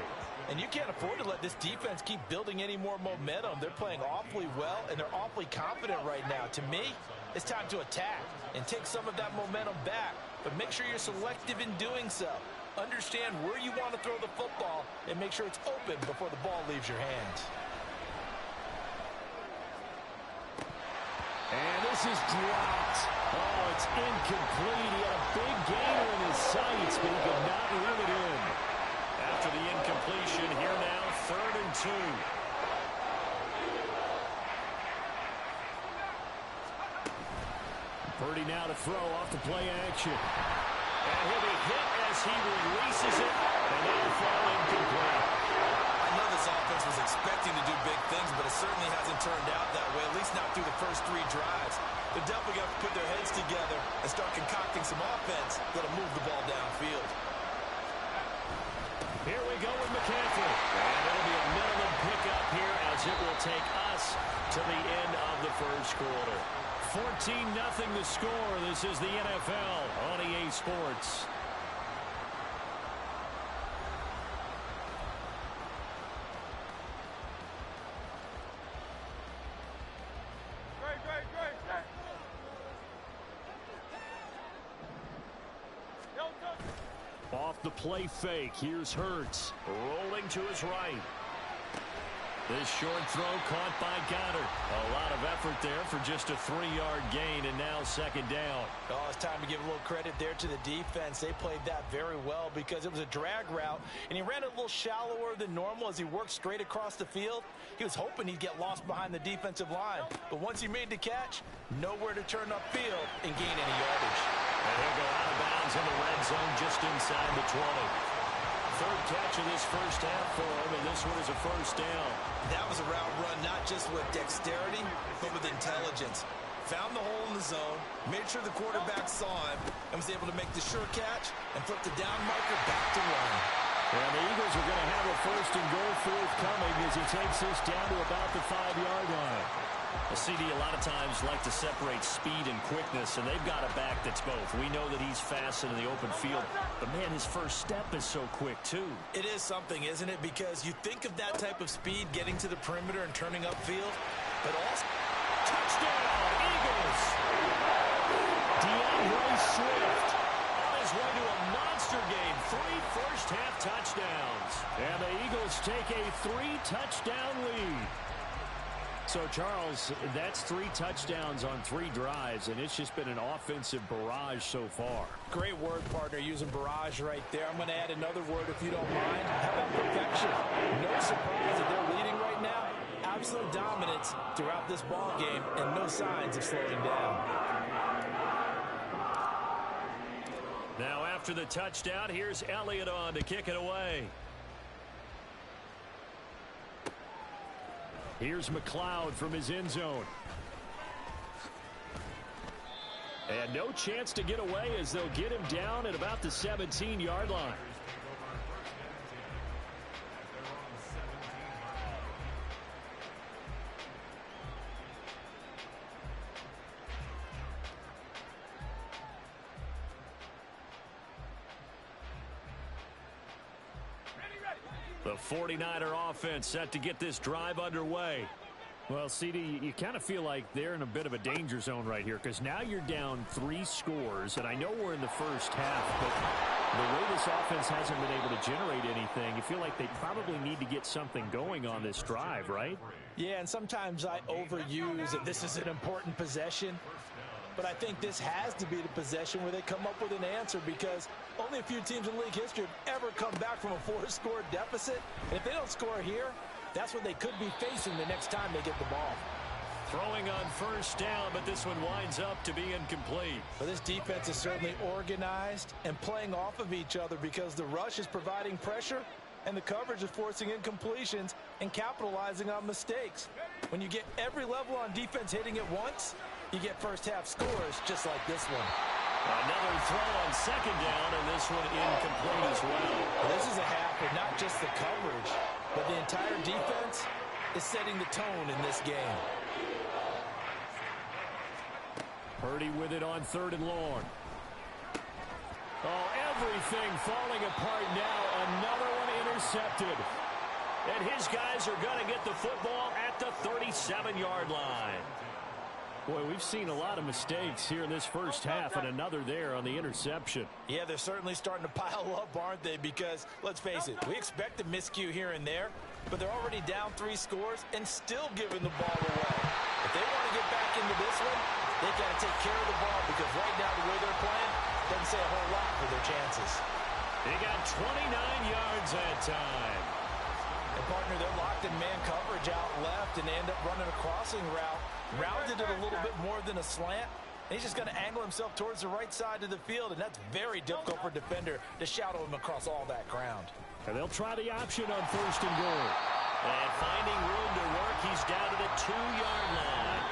Speaker 2: And you can't afford to let this defense keep building any more momentum. They're playing awfully well, and they're awfully confident right now. To me, it's time to attack and take some of that momentum back, but make sure you're selective in doing so. Understand where you want to throw the football and make sure it's open before the ball leaves your hands.
Speaker 7: And this is dropped. Oh, it's incomplete. He had a big gainer in his sights, but he could not reel it in.
Speaker 1: After the incompletion, here now, 3rd and 2.
Speaker 7: Purdy now to throw off the play action.
Speaker 1: And he'll be hit as he releases it, and it'll fall incomplete.
Speaker 3: I know this offense was expecting to do big things, but it certainly hasn't turned out that way, at least not through the first 3 drives. They're definitely going to put their heads together and start concocting some offense that'll move the ball downfield.
Speaker 1: Here we go with McCaffrey. And it'll be a minimum pickup here as it will take us to the end of the first quarter.
Speaker 7: 14-0 the score. This is the NFL on EA Sports. Off the play fake. Here's Hurts.
Speaker 1: Rolling to his right. This short throw caught by Goddard. A lot of effort there for just a 3-yard gain, and now 2nd down.
Speaker 2: Oh, it's time to give a little credit there to the defense. They played that very well because it was a drag route, and he ran it a little shallower than normal as he worked straight across the field. He was hoping he'd get lost behind the defensive line, but once he made the catch, nowhere to turn upfield and gain any yardage.
Speaker 1: And he'll go out of bounds in the red zone just inside the 20. 3rd catch of this first half for him, and this one is a 1st down.
Speaker 3: That was a route run not just with dexterity, but with intelligence. Found the hole in the zone, made sure the quarterback saw him, and was able to make the sure catch and flip the down marker back to run.
Speaker 7: And the Eagles are going to have a 1st and goal forthcoming as he takes this down to about the 5-yard line.
Speaker 1: Well, CD a lot of times like to separate speed and quickness, and they've got a back that's both. We know that he's fast in the open field, but, man, his first step is so quick, too.
Speaker 3: It is something, isn't it? Because you think of that type of speed getting to the perimeter and turning upfield, but also...
Speaker 1: Touchdown, Eagles!
Speaker 7: DeAndre Swift
Speaker 1: On his way to a monster game. 3 first-half touchdowns.
Speaker 7: And the Eagles take a 3-touchdown lead. So, Charles, that's 3 touchdowns on 3 drives, and it's just been an offensive barrage so far.
Speaker 2: Great word, partner, using barrage right there. I'm going to add another word if you don't mind. How about perfection? No surprise that they're leading right now. Absolute dominance throughout this ball game and no signs of slowing down.
Speaker 1: Now after the touchdown, here's Elliott on to kick it away.
Speaker 7: Here's McLeod from his end zone. And no chance to get away as they'll get him down at about the 17-yard line. The 49er offense set to get this drive underway. Well, CD, you kind of feel like they're in a bit of a danger zone right here because now you're down 3 scores, and I know we're in the first half, but the way this offense hasn't been able to generate anything, you feel like they probably need to get something going on this drive, right?
Speaker 2: Yeah, and sometimes I overuse that this is an important possession. But I think this has to be the possession where they come up with an answer because only a few teams in league history have ever come back from a 4-score deficit. And if they don't score here, that's what they could be facing the next time they get the ball.
Speaker 1: Throwing on first down, but this one winds up to be incomplete.
Speaker 2: But this defense is certainly organized and playing off of each other because the rush is providing pressure and the coverage is forcing incompletions and capitalizing on mistakes. When you get every level on defense hitting at once, you get first half scores just like this one.
Speaker 1: Another throw on second down, and this one incomplete as well.
Speaker 2: This is a half where not just the coverage, but the entire defense is setting the tone in this game.
Speaker 7: Purdy with it on 3rd and long. Oh, everything falling apart now. Another one intercepted. And his guys are going to get the football at the 37-yard line. Boy, we've seen a lot of mistakes here in this first half, and another there on the interception.
Speaker 2: Yeah, they're certainly starting to pile up, aren't they? Because, let's face it, we expect a miscue here and there, but they're already down 3 scores and still giving the ball away. If they want to get back into this one, they've got to take care of the ball, because right now the way they're playing doesn't say a whole lot for their chances.
Speaker 1: They got 29 yards that time.
Speaker 2: And, partner, they're locked in man coverage out left, and they end up running a crossing route. Rounded it a little bit more than a slant. And he's just going to angle himself towards the right side of the field, and that's very difficult for a defender to shadow him across all that ground.
Speaker 7: And they'll try the option on 1st and goal.
Speaker 1: And finding room to work, he's down to the 2-yard line.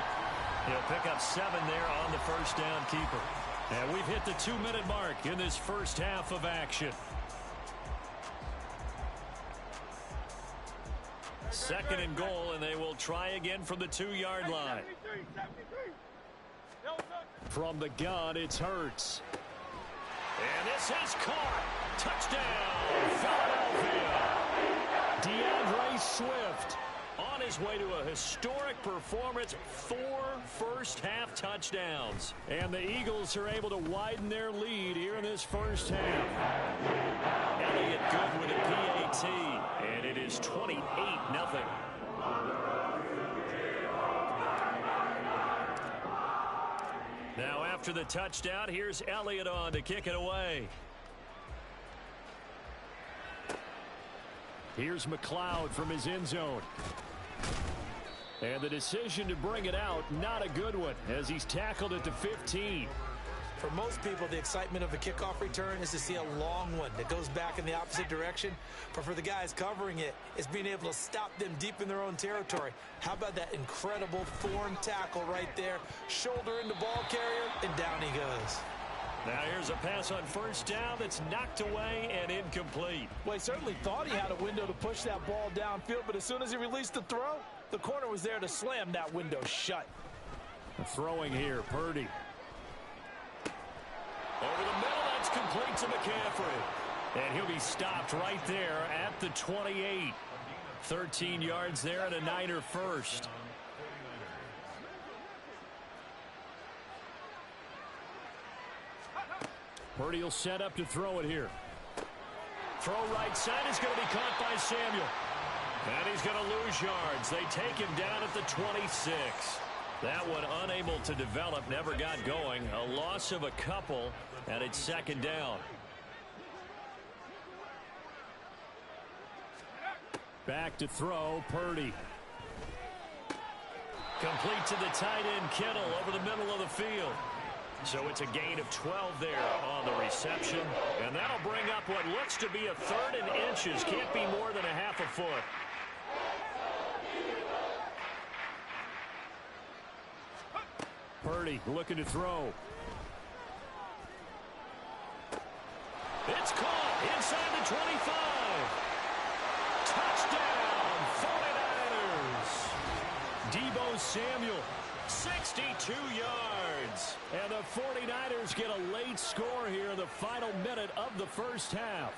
Speaker 1: He'll pick up 7 there on the first down keeper.
Speaker 7: And we've hit the 2-minute mark in this first half of action. 2nd and goal, and they will try again from the 2-yard line. From the gun, it's Hurts.
Speaker 1: And this is caught. Touchdown, Philadelphia.
Speaker 7: DeAndre Swift
Speaker 1: on his way to a historic performance, 4 first-half touchdowns.
Speaker 7: And the Eagles are able to widen their lead here in this first half.
Speaker 1: Elliott good with a PAT, and it is 28-0. Now after the touchdown, here's Elliott on to kick it away.
Speaker 7: Here's McLeod from his end zone. And the decision to bring it out, not a good one, as he's tackled at the 15.
Speaker 2: For most people, the excitement of a kickoff return is to see a long one that goes back in the opposite direction. But for the guys covering it, it's being able to stop them deep in their own territory. How about that incredible form tackle right there? Shoulder into ball carrier, and down he goes.
Speaker 1: Now here's a pass on first down that's knocked away and incomplete.
Speaker 2: Well, he certainly thought he had a window to push that ball downfield, but as soon as he released the throw, the corner was there to slam that window shut.
Speaker 7: Throwing here, Purdy.
Speaker 1: Over the middle, that's complete to McCaffrey. And he'll be stopped right there at the 28. 13 yards there and a Niner first.
Speaker 7: Purdy will set up to throw it here.
Speaker 1: Throw right side is going to be caught by Samuel. And he's going to lose yards. They take him down at the 26. That one unable to develop, never got going. A loss of a couple, and it's 2nd down.
Speaker 7: Back to throw, Purdy.
Speaker 1: Complete to the tight end, Kittle, over the middle of the field. So it's a gain of 12 there on the reception. And that'll bring up what looks to be a 3rd and inches. Can't be more than a half a foot.
Speaker 7: Purdy looking to throw.
Speaker 1: It's caught inside the 25. Touchdown, 49ers. Deebo Samuel, 62 yards.
Speaker 7: And the 49ers get a late score here in the final minute of the first half.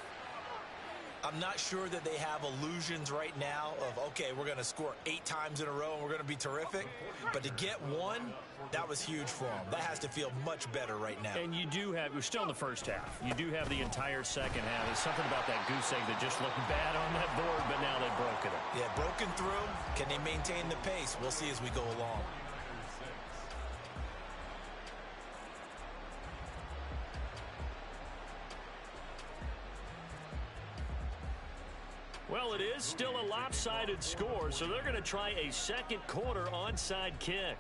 Speaker 3: I'm not sure that they have illusions right now of, okay, we're going to score 8 times in a row and we're going to be terrific. But to get one, that was huge for them. That has to feel much better right now.
Speaker 1: And you do have, we're still in the first half. You do have the entire second half. There's something about that goose egg that just looked bad on that board, but now they've broken it.
Speaker 3: Yeah, broken through. Can they maintain the pace? We'll see as we go along.
Speaker 1: Well, it is still a lopsided score, so they're going to try a second quarter onside kick.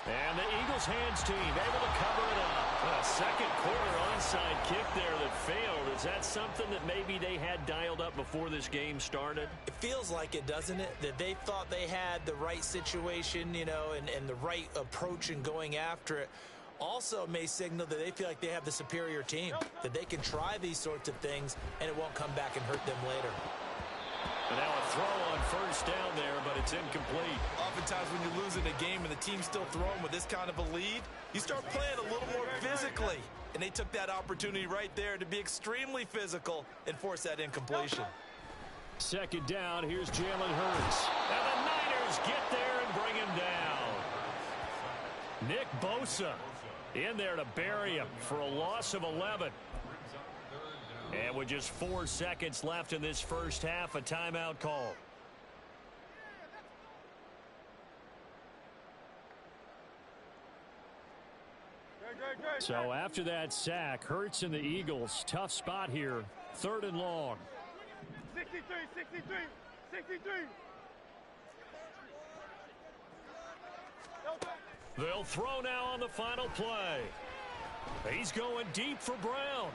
Speaker 1: And the Eagles hands team able to cover it up. A second quarter onside kick there that failed. Is that something that maybe they had dialed up before this game started?
Speaker 3: It feels like it, doesn't it? That they thought they had the right situation, you know, and the right approach in going after it.
Speaker 2: Also may signal that they feel like they have the superior team, that they can try these sorts of things and it won't come back and hurt them later.
Speaker 1: And now a throw on first down there, but it's incomplete.
Speaker 3: Oftentimes when you're losing a game and the team's still throwing with this kind of a lead, you start playing a little more physically. And they took that opportunity right there to be extremely physical and force that incompletion.
Speaker 7: Second down, here's Jalen Hurts.
Speaker 1: And the Niners get there and bring him down.
Speaker 7: Nick Bosa in there to bury him for a loss of 11.
Speaker 1: And with just 4 seconds left in this first half, a timeout call.
Speaker 7: So after that sack, Hurts and the Eagles, tough spot here, 3rd and long.
Speaker 5: 63, 63, 63.
Speaker 1: They'll throw now on the final play. He's going deep for Brown.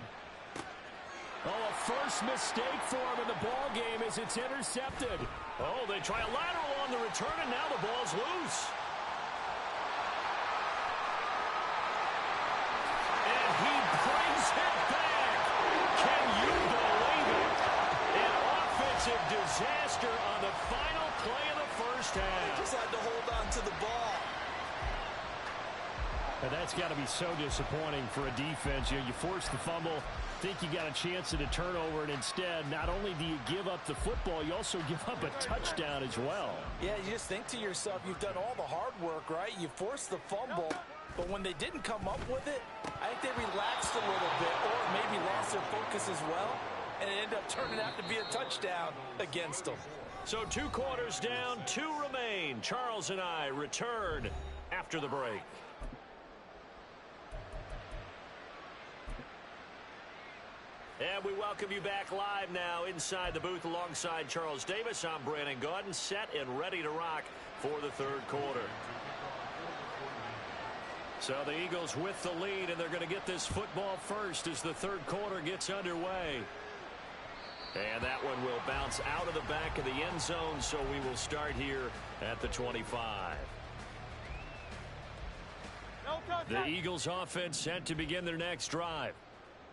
Speaker 7: Oh, a first mistake for him in the ball game as it's intercepted.
Speaker 1: Oh, they try a lateral on the return, and now the ball's loose. And he brings it back. Can you believe it? An offensive disaster on the final play of the first half.
Speaker 3: Just had to hold on to the ball.
Speaker 7: And that's got to be so disappointing for a defense. You force the fumble, think you got a chance at a turnover, and instead, not only do you give up the football, you also give up a touchdown as well.
Speaker 2: Yeah, you just think to yourself, you've done all the hard work, right? You forced the fumble, but when they didn't come up with it, I think they relaxed a little bit or maybe lost their focus as well, and it ended up turning out to be a touchdown against them.
Speaker 1: So 2 quarters down, 2 remain. Charles and I return after the break. And we welcome you back live now inside the booth alongside Charles Davis. I'm Brandon Gaudin, set and ready to rock for the 3rd quarter. So the Eagles with the lead, and they're going to get this football first as the 3rd quarter gets underway. And that one will bounce out of the back of the end zone, so we will start here at the 25. The Eagles offense set to begin their next drive.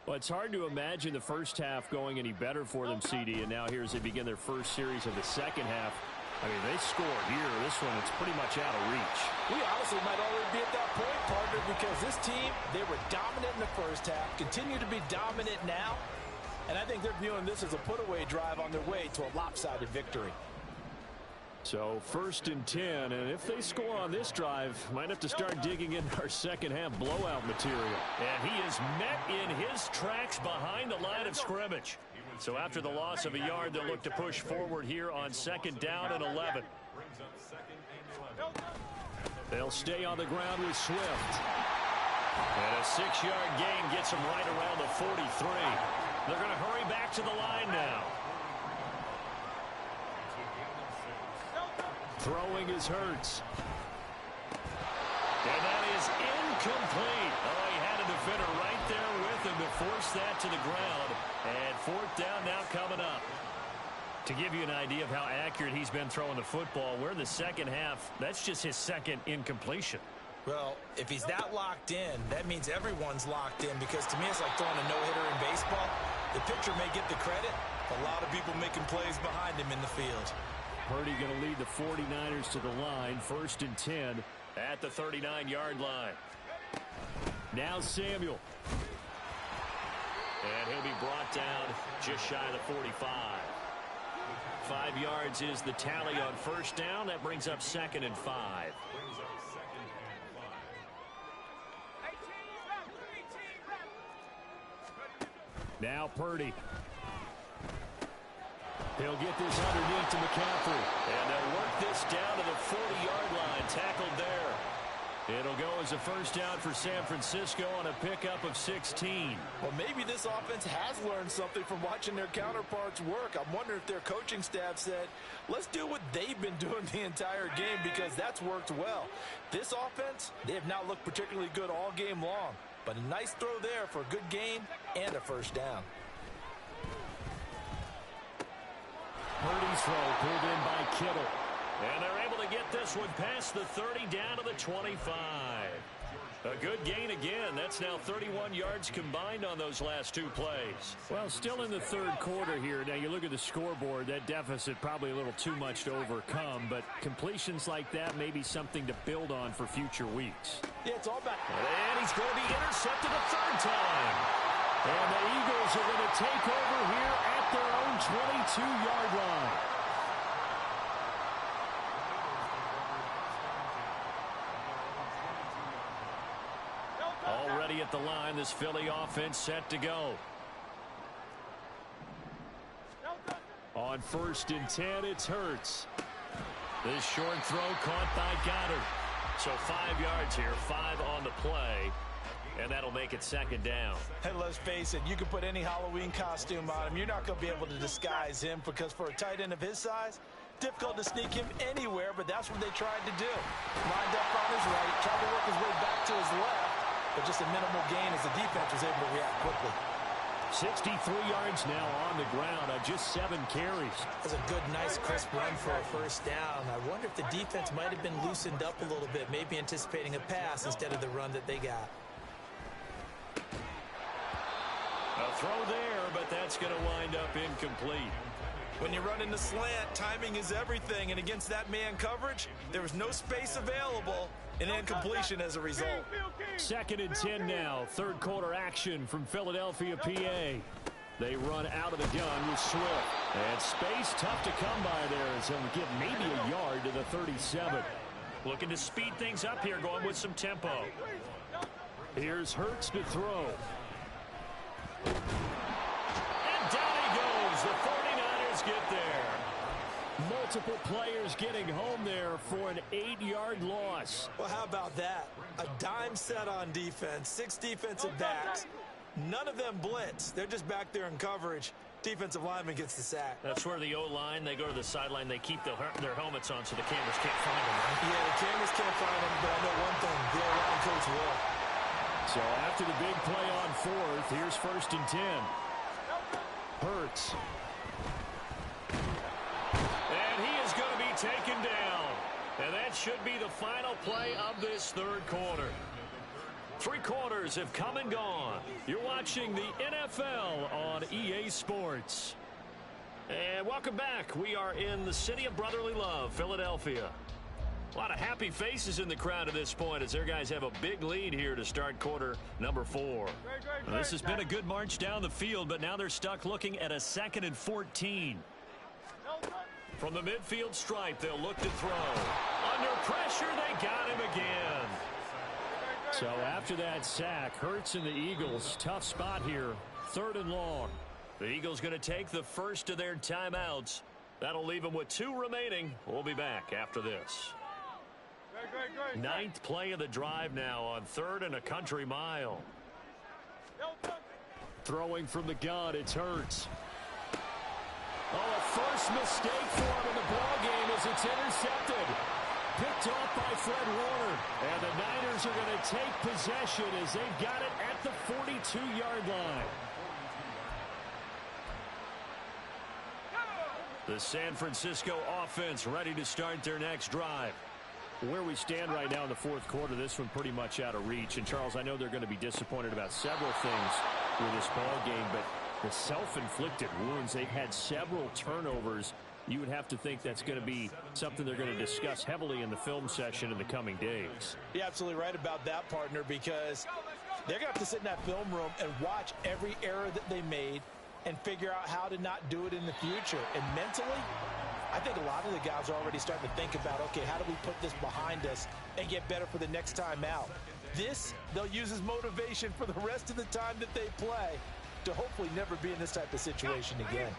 Speaker 7: Well, it's hard to imagine the first half going any better for them, CD, and now here as they begin their first series of the second half. I mean, they scored here. This one, it's pretty much out of reach.
Speaker 2: We honestly might already be at that point, partner, because this team, they were dominant in the first half, continue to be dominant now, and I think they're viewing this as a put-away drive on their way to a lopsided victory.
Speaker 7: So 1st and 10, and if they score on this drive, might have to start digging in our second half blowout material.
Speaker 1: And he is met in his tracks behind the line of scrimmage. So after the loss of a yard, they'll look to push forward here on 2nd down and 11.
Speaker 7: They'll stay on the ground with Swift.
Speaker 1: And a 6-yard gain gets them right around the 43. They're going to hurry back to the line now.
Speaker 7: Throwing is Hurts.
Speaker 1: And that is incomplete. Oh, he had a defender right there with him to force that to the ground. And 4th down now coming up. To give you an idea of how accurate he's been throwing the football, we're in the second half. That's just his 2nd incompletion.
Speaker 3: Well, if he's that locked in, that means everyone's locked in, because to me it's like throwing a no-hitter in baseball. The pitcher may get the credit, a lot of people making plays behind him in the field.
Speaker 7: Purdy going to lead the 49ers to the line, 1st and 10.
Speaker 1: At the 39-yard line.
Speaker 7: Now Samuel.
Speaker 1: And he'll be brought down just shy of the 45. 5 yards is the tally on 1st down. That brings up 2nd and 5.
Speaker 7: Now Purdy. He'll get this underneath to McCaffrey.
Speaker 1: And they'll work this down to the 40-yard line. Tackled there. It'll go as a 1st down for San Francisco on a pickup of 16.
Speaker 2: Well, maybe this offense has learned something from watching their counterparts work. I'm wondering if their coaching staff said, let's do what they've been doing the entire game, because that's worked well. This offense, they have not looked particularly good all game long. But a nice throw there for a good gain and a 1st down.
Speaker 7: Purdy's throw pulled in by Kittle.
Speaker 1: And they're able to get this one past the 30 down to the 25. A good gain again. That's now 31 yards combined on those last two plays.
Speaker 7: Well, still in the third quarter here. Now, you look at the scoreboard, that deficit probably a little too much to overcome, but completions like that may be something to build on for future weeks.
Speaker 2: Yeah, it's all about...
Speaker 1: And he's going to be intercepted a third time. And the Eagles are going to take over here at their own 22-yard line. Already at the line, this Philly offense set to go. On 1st and 10, it's Hurts. This short throw caught by Goddard. So 5 yards here, 5 on the play. And that'll make it 2nd down.
Speaker 2: Hey, let's face it, you can put any Halloween costume on him. You're not going to be able to disguise him because for a tight end of his size, difficult to sneak him anywhere, but that's what they tried to do. Lined up on his right, tried to work his way back to his left, but just a minimal gain as the defense was able to react quickly.
Speaker 1: 63 yards now on the ground on just 7 carries.
Speaker 2: That's a good, nice, crisp run for a first down. I wonder if the defense might have been loosened up a little bit, maybe anticipating a pass instead of the run that they got.
Speaker 1: A throw there, but that's going to wind up incomplete.
Speaker 3: When you run in the slant, timing is everything, and against that man coverage, there was no space available, and incompletion as a result.
Speaker 1: 2nd and 10 now. Third quarter action from Philadelphia, PA. They run out of the gun with Swift. And space tough to come by there as he'll get maybe a yard to the 37. Looking to speed things up here, going with some tempo. Here's Hurts to throw. And down he goes. The 49ers get there. Multiple players getting home there for an 8-yard loss.
Speaker 2: Well, how about that? A dime set on defense, 6 defensive backs. None of them blitz. They're just back there in coverage. Defensive lineman gets the sack.
Speaker 1: That's where the O-line, they go to the sideline, they keep their helmets on so the cameras can't find them, right?
Speaker 2: Yeah, the cameras can't find them, but I know one thing, the O-line coach will.
Speaker 1: So after the big play on 4th, here's 1st and 10. Hurts. And he is going to be taken down. And that should be the final play of this third quarter. 3 quarters have come and gone. You're watching the NFL on EA Sports. And welcome back. We are in the city of brotherly love, Philadelphia. A lot of happy faces in the crowd at this point as their guys have a big lead here to start quarter number 4. Well, this has been a good march down the field, but now they're stuck looking at a 2nd and 14. From the midfield stripe, they'll look to throw. Under pressure, they got him again. So after that sack, Hurts and the Eagles, tough spot here, 3rd and long. The Eagles going to take the first of their timeouts. That'll leave them with 2 remaining. We'll be back after this. 9th play of the drive now on 3rd and a country mile. Throwing from the gun, it's Hurts. Oh, a first mistake for him in the ballgame as it's intercepted. Picked off by Fred Warner. And the Niners are going to take possession as they've got it at the 42-yard line. The San Francisco offense ready to start their next drive. Where we stand right now in the 4th quarter, this one pretty much out of reach. And, Charles, I know they're going to be disappointed about several things with this ball game, but the self-inflicted wounds, they've had several turnovers. You would have to think that's going to be something they're going to discuss heavily in the film session in the coming days.
Speaker 2: You're absolutely right about that, partner, because they're going to have to sit in that film room and watch every error that they made and figure out how to not do it in the future. And mentally, I think a lot of the guys are already starting to think about, okay, how do we put this behind us and get better for the next time out? This, they'll use as motivation for the rest of the time that they play to hopefully never be in this type of situation again.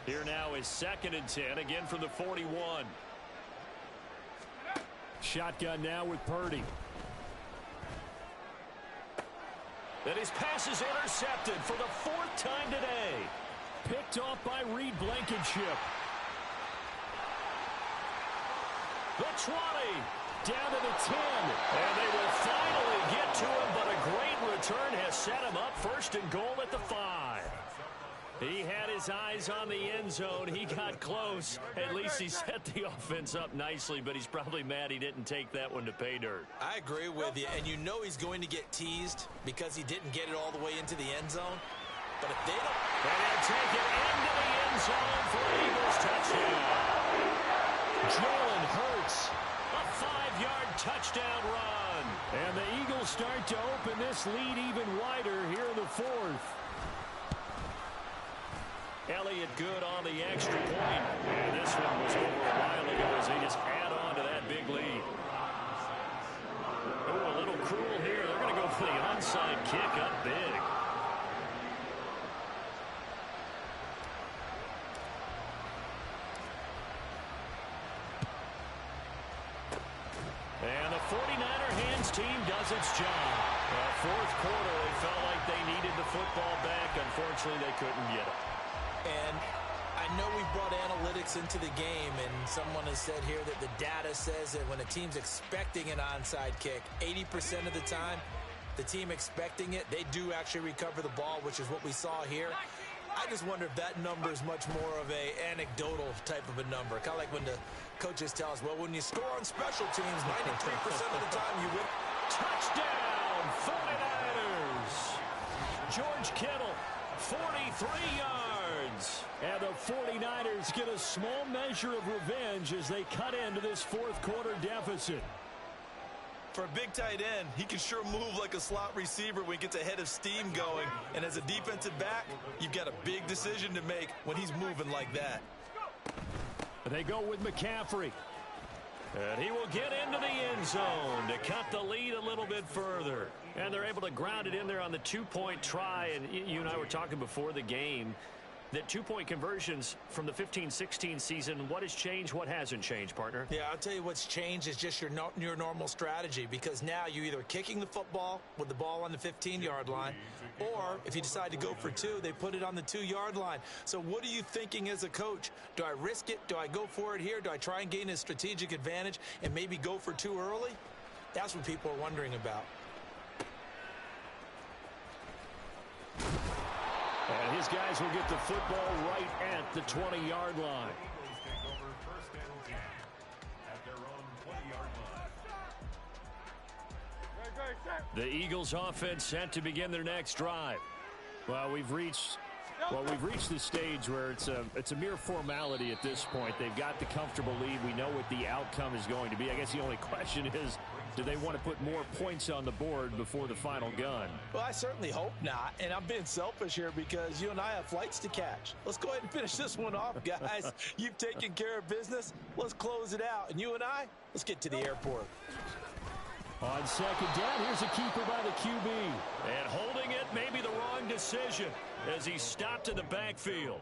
Speaker 1: Here now is 2nd and 10, again from the 41. Shotgun now with Purdy. And his pass is intercepted for the 4th time today. Picked off by Reed Blankenship. The 20, down to the 10. And they will finally get to him, but a great return has set him up 1st and goal at the 5.
Speaker 7: He had his eyes on the end zone. He got close. At least he set the offense up nicely, but he's probably mad he didn't take that one to pay dirt.
Speaker 3: I agree with you, and you know he's going to get teased because he didn't get it all the way into the end zone. But if they don't...
Speaker 7: And they'll take it into the end zone for an Eagles touchdown. Jalen Hurts, a 5-yard touchdown run. And the Eagles start to open this lead even wider here in the fourth. Elliott good on the extra point. And this one was over a while ago as they just add on to that big lead. Oh, a little cruel here. They're going to go for the onside kick up big. And the 49er hands team does its job. Fourth quarter, they felt like they needed the football back. Unfortunately, they couldn't get it.
Speaker 3: And I know we brought analytics into the game, and someone has said here that the data says that when a team's expecting an onside kick, 80% of the time, the team expecting it, they do actually recover the ball, which is what we saw here. I just wonder if that number is much more of a anecdotal type of a number. Kind of like when the coaches tell us, well, when you score on special teams, 93% of the time you win.
Speaker 7: Touchdown, 49ers. George Kittle, 43 yards. And the 49ers get a small measure of revenge as they cut into this fourth quarter deficit.
Speaker 3: For a big tight end, he can sure move like a slot receiver when he gets a head of steam going. And as a defensive back, you've got a big decision to make when he's moving like that.
Speaker 7: They go with McCaffrey. And he will get into the end zone to cut the lead a little bit further. And they're able to ground it in there on the two-point try. And you and I were talking before the game that two-point conversions from the 15-16 season, what has changed, what hasn't changed, partner?
Speaker 3: Yeah, I'll tell you what's changed is just your normal strategy, because now you're either kicking the football with the ball on the 15-yard line, or if you decide to go for two, they put it on the 2-yard line. So what are you thinking as a coach? Do I risk it? Do I go for it here? Do I try and gain a strategic advantage and maybe go for two early? That's what people are wondering about.
Speaker 7: And his guys will get the football right at the 20-yard line.
Speaker 4: Eagles take over first and 10 at their own 20-yard line.
Speaker 7: The Eagles offense set to begin their next drive. Well, we've reached the stage where it's a mere formality at this point. They've got the comfortable lead. We know what the outcome is going to be. I guess the only question is, do they want to put more points on the board before the final gun?
Speaker 3: Well, I certainly hope not. And I'm being selfish here because you and I have flights to catch. Let's go ahead and finish this one off, guys. You've taken care of business. Let's close it out. And you and I, let's get to the airport.
Speaker 7: On second down, here's a keeper by the QB. And holding it may be the wrong decision as he stopped in the backfield.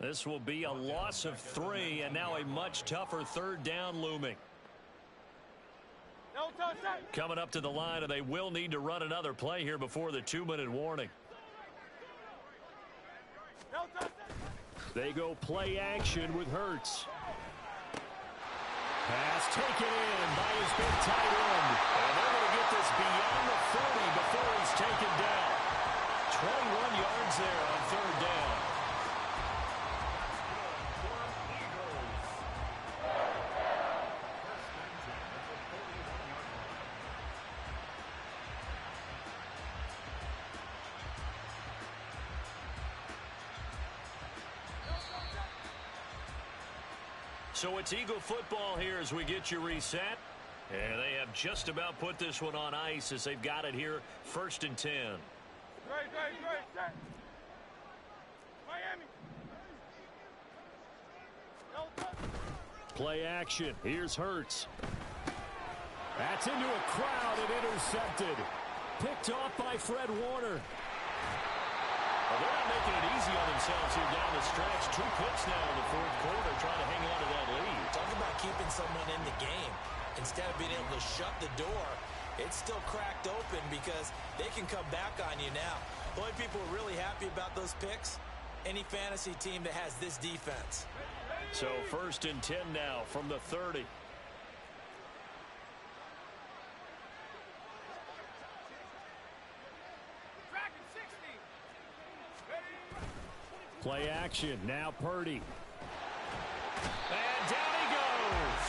Speaker 7: This will be a loss of 3, and now a much tougher third down looming. Coming up to the line, and they will need to run another play here before the 2-minute warning. They go play action with Hurts. Pass taken in by his big tight end. And they're going to get this beyond the 40 before he's taken down. 21 yards there on third down. So it's Eagle football here as we get you reset. And they have just about put this one on ice as they've got it here, 1st and 10.
Speaker 5: Great. Miami.
Speaker 7: Play action. Here's Hurts. That's into a crowd and intercepted. Picked off by Fred Warner. Well, they're not making it easy on themselves here down the stretch. 2 picks now in the fourth quarter trying to hang on to that lead.
Speaker 3: Talk about keeping someone in the game. Instead of being able to shut the door, it's still cracked open because they can come back on you now. The only people who are really happy about those picks, any fantasy team that has this defense.
Speaker 7: So 1st and 10 now from the 30. Play action. Now Purdy. And down he goes.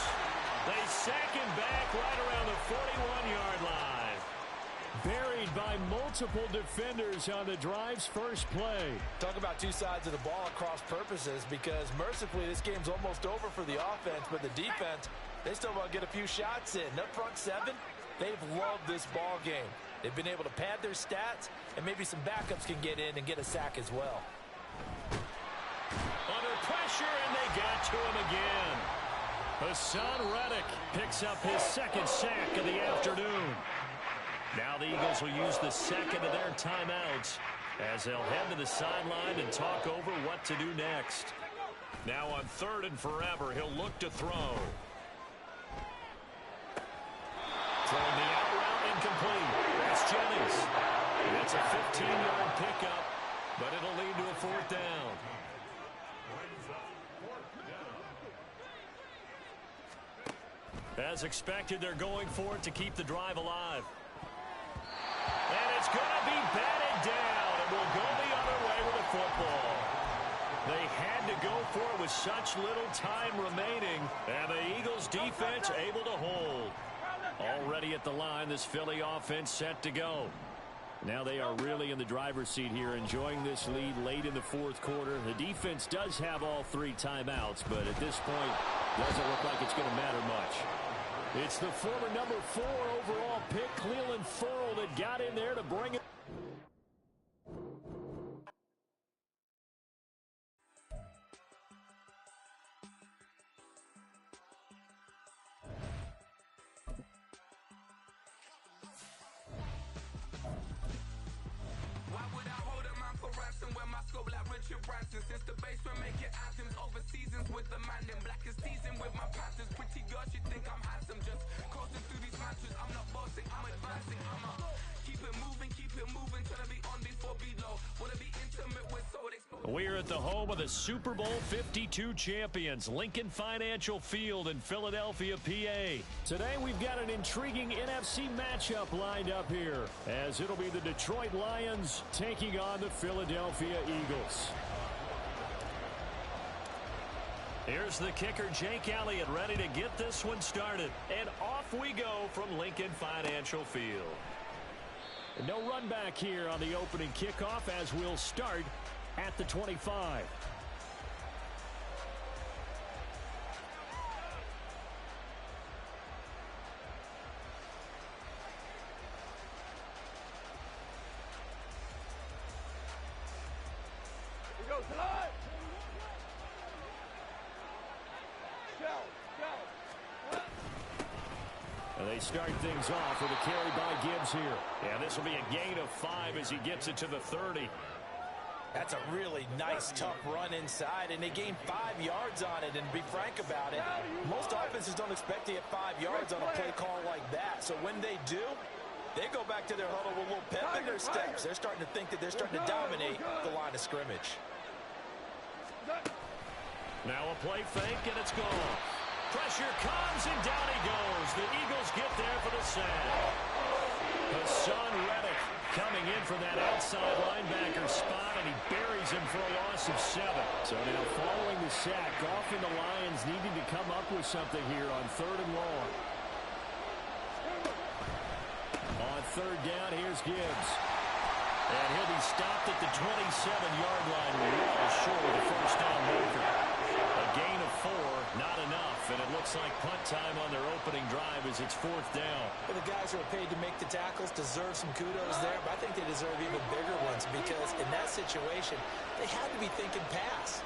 Speaker 7: They sack him back right around the 41-yard line. Buried by multiple defenders on the drive's first play.
Speaker 2: Talk about two sides of the ball at cross purposes, because mercifully this game's almost over for the offense, but the defense, they still want to get a few shots in. That front seven, they've loved this ball game. They've been able to pad their stats, and maybe some backups can get in and get a sack as well.
Speaker 1: Under pressure, and they got to him again. Hassan Reddick picks up his second sack of the afternoon. Now the Eagles will use the second of their timeouts as they'll head to the sideline and talk over what to do next. Now on 3rd and forever, he'll look to throw. Throwing the out route incomplete. That's Jennings. And it's a 15-yard pickup, but it'll lead to a 4th down. As expected, they're going for it to keep the drive alive. And it's going to be batted down, and will go the other way with the football. They had to go for it with such little time remaining, and the Eagles defense able to hold. Already at the line, this Philly offense set to go. Now they are really in the driver's seat here, enjoying this lead late in the 4th quarter. The defense does have all 3 timeouts, but at this point, doesn't look like it's going to matter much. It's the former number 4 overall pick, Cleveland Ferrell, that got in there to bring it.
Speaker 8: Why would I hold a man for ransom when my scope like Richard Branson? Since the basement making anthems over seasons with the man in black is seasoned with my patterns. Pretty girls, you think I'm handsome, just coasting through these matches. I'm not bossing, I'm advancing. I'ma keep it moving, trying to be on before below. Wanna be intimate with soul exposed.
Speaker 1: We're at the home of the Super Bowl 52 champions, Lincoln Financial Field in Philadelphia, PA.
Speaker 7: Today we've got an intriguing NFC matchup lined up here, as it'll be the Detroit Lions taking on the Philadelphia Eagles.
Speaker 1: Here's the kicker, Jake Elliott, ready to get this one started. And off we go from Lincoln Financial Field.
Speaker 7: No run back here on the opening kickoff, as we'll start at the 25.
Speaker 5: He goes live.
Speaker 7: And they start things off with a carry by Gibbs here.
Speaker 1: Yeah, this will be a gain of 5 as he gets it to the 30.
Speaker 2: That's a really nice, tough run inside, and they gained 5 yards on it. And to be frank about it, most offenses don't expect to get 5 yards on a play call like that. So when they do, they go back to their huddle with a little pep in their steps. They're starting to think that they're starting to dominate the line of scrimmage.
Speaker 1: Now a play fake, and it's gone. Pressure comes, and down he goes. The Eagles get there for the sack. Hassan Reddick coming in from that outside linebacker spot, and he buries him for a loss of 7.
Speaker 7: So now following the sack, often the Lions needing to come up with something here on 3rd and long. On 3rd down, here's Gibbs.
Speaker 1: And he'll be stopped at the 27-yard line, well short of the first down marker. A gain of 4, not enough, and it looks like punt time on their opening drive as it's 4th down.
Speaker 2: Well, the guys who are paid to make the tackles deserve some kudos there, but I think they deserve even bigger ones, because in that situation, they had to be thinking pass.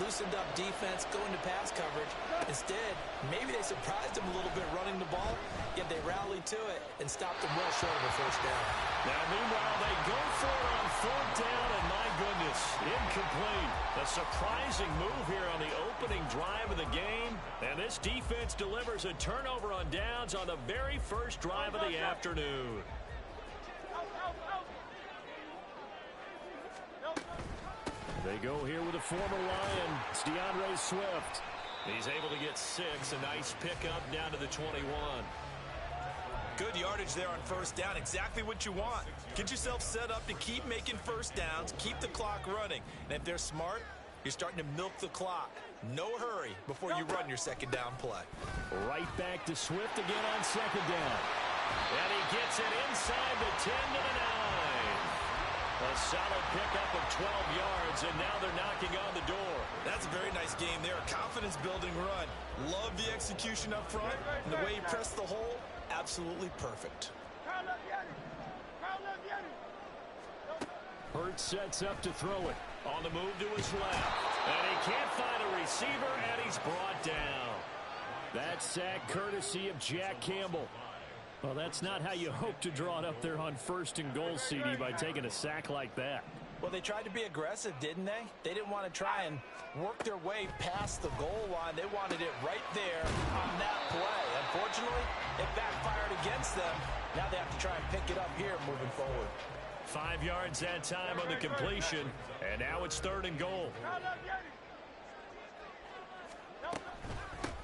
Speaker 2: Loosened up defense, going to pass coverage. Instead, maybe they surprised them a little bit running the ball, yet they rallied to it and stopped them well short of a first down.
Speaker 1: Now, meanwhile, they go for it on 4th down, and my goodness, incomplete. A surprising move here on the opening drive of the game, and this defense delivers a turnover on downs on the very first drive of the afternoon.
Speaker 7: They go here with a former Lion. It's DeAndre Swift.
Speaker 1: He's able to get 6, a nice pickup down to the 21.
Speaker 3: Good yardage there on first down, exactly what you want. Get yourself set up to keep making first downs, keep the clock running. And if they're smart, You're starting to milk the clock. No hurry before you run your second down play.
Speaker 1: Right back to Swift again on second down. And he gets it inside the 10 to the 9. A solid pickup of 12 yards, and now they're knocking on the door.
Speaker 3: That's a very nice game there. Confidence-building run. Love the execution up front. And the way he pressed the hole, absolutely perfect.
Speaker 1: Hurts sets up to throw it. On the move to his left. And he can't find a receiver, and he's brought down. That sack courtesy of Jack Campbell. Well, that's not how you hope to draw it up there on 1st and goal, CD, by taking a sack like that.
Speaker 2: Well, they tried to be aggressive, didn't they? They didn't want to try and work their way past the goal line. They wanted it right there on that play. Unfortunately, it backfired against them. Now they have to try and pick it up here moving forward.
Speaker 1: 5 yards that time on the completion, and now it's 3rd and goal.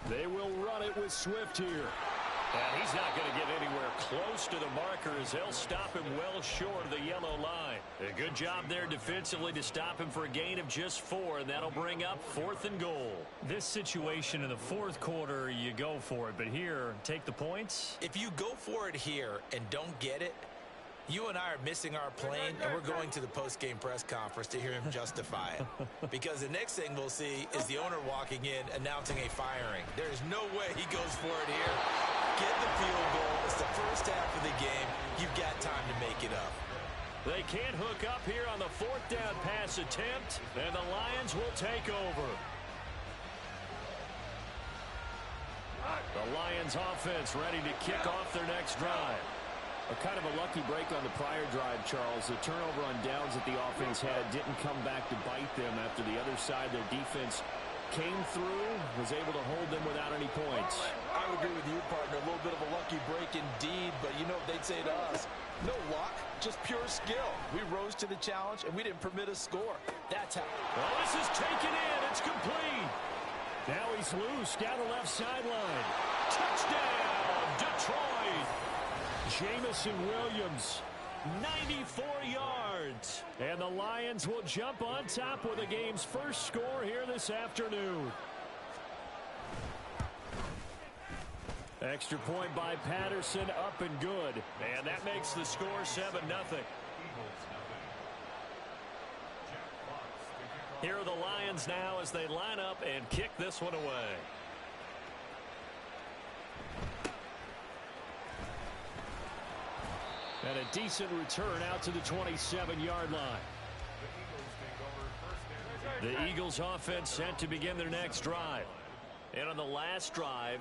Speaker 1: They will run it with Swift here. And he's not going to get anywhere close to the marker as they'll stop him well short of the yellow line. A good job there defensively to stop him for a gain of just 4, and that'll bring up 4th and goal. This situation in the 4th quarter, you go for it, but here, take the points.
Speaker 3: If you go for it here and don't get it, you and I are missing our plane, and we're going to the post-game press conference to hear him justify it. Because the next thing we'll see is the owner walking in announcing a firing. There is no way he goes for it here. Get the field goal. It's the first half of the game. You've got time to make it up.
Speaker 1: They can't hook up here on the 4th down pass attempt, and the Lions will take over. The Lions offense ready to kick off their next drive. A kind of a lucky break on the prior drive, Charles. The turnover on downs that the offense had didn't come back to bite them after the other side. Their defense came through, was able to hold them without any points.
Speaker 2: I would agree with you, partner. A little bit of a lucky break indeed, but you know what they'd say to us. No luck, just pure skill. We rose to the challenge, and we didn't permit a score. That's how.
Speaker 1: Well, this is taken in. It's complete. Now he's loose down the left sideline. Touchdown, Detroit. Jamison Williams, 94 yards. And the Lions will jump on top with the game's first score here this afternoon. Extra point by Patterson, up and good. And that makes the score 7-0. Here are the Lions now as they line up and kick this one away. And a decent return out to the 27-yard line. The Eagles offense set to begin their next drive. And on the last drive,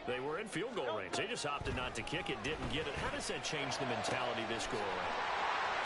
Speaker 1: they were in field goal range. They just opted not to kick it, didn't get it. How does that change the mentality this go around?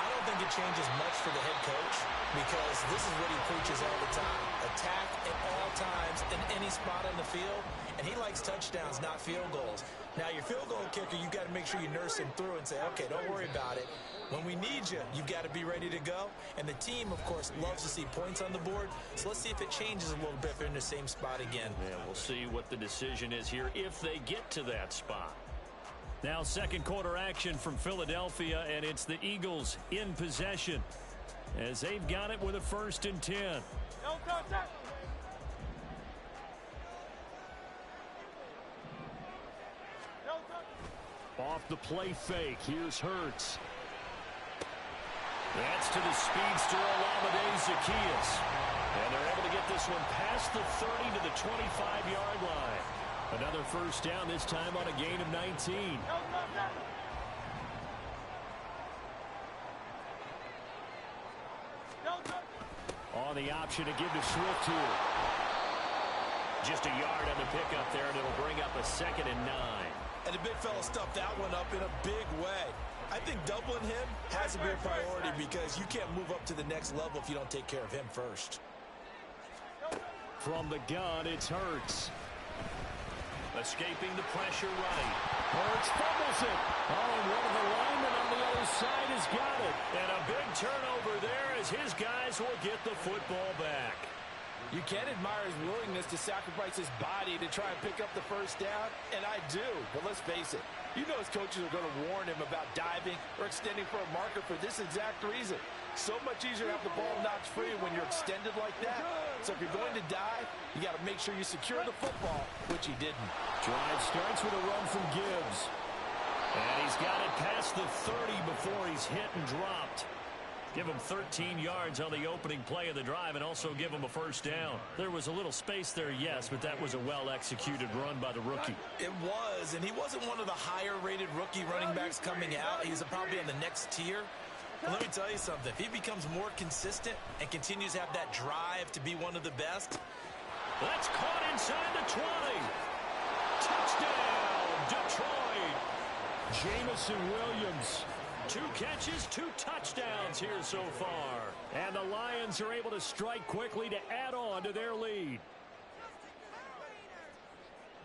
Speaker 3: I don't think it changes much for the head coach because this is what he preaches all the time. Attack at all times in any spot on the field, and he likes touchdowns, not field goals. Now, your field goal kicker, you've got to make sure you nurse him through and say, okay, don't worry about it. When we need you, you've got to be ready to go. And the team, of course, loves to see points on the board. So let's see if it changes a little bit if they're in the same spot again.
Speaker 1: Yeah, we'll see what the decision is here if they get to that spot. Now, second quarter action from Philadelphia, and it's the Eagles in possession as they've got it with a 1st and 10. Off the play fake, here's Hurts. That's to the speedster Olamide Zaccheaus. And they're able to get this one past the 30 to the 25-yard line. Another 1st down, this time on a gain of 19. On the option to give to Swift here. Just a yard on the pickup there, and it'll bring up a 2nd and 9.
Speaker 3: And the big fella stuffed that one up in a big way. I think doubling him has to be a priority because you can't move up to the next level if you don't take care of him first.
Speaker 1: From the gun, it's Hurts. Escaping the pressure running. Hurts fumbles it. Oh, and one of the linemen on the other side has got it. And a big turnover there as his guys will get the football back.
Speaker 2: You can admire his willingness to sacrifice his body to try and pick up the 1st down, and I do. But let's face it, You know his coaches are going to warn him about diving or extending for a marker for this exact reason. So much easier to have the ball knocked free when you're extended like that. So if you're going to dive, you got to make sure you secure the football, which he didn't.
Speaker 7: Drive starts with a run from Gibbs. And he's got it past the 30 before he's hit and dropped. Give him 13 yards on the opening play of the drive and also give him a first down. There was a little space there, yes, but that was a well-executed run by the rookie.
Speaker 3: It was, and he wasn't one of the higher-rated rookie running backs coming out. He's probably on the next tier. But let me tell you something. If he becomes more consistent and continues to have that drive to be one of the best.
Speaker 1: That's caught inside the 20. Touchdown, Detroit. Jamison Williams. 2 catches, 2 touchdowns here so far.
Speaker 7: And the Lions are able to strike quickly to add on to their lead.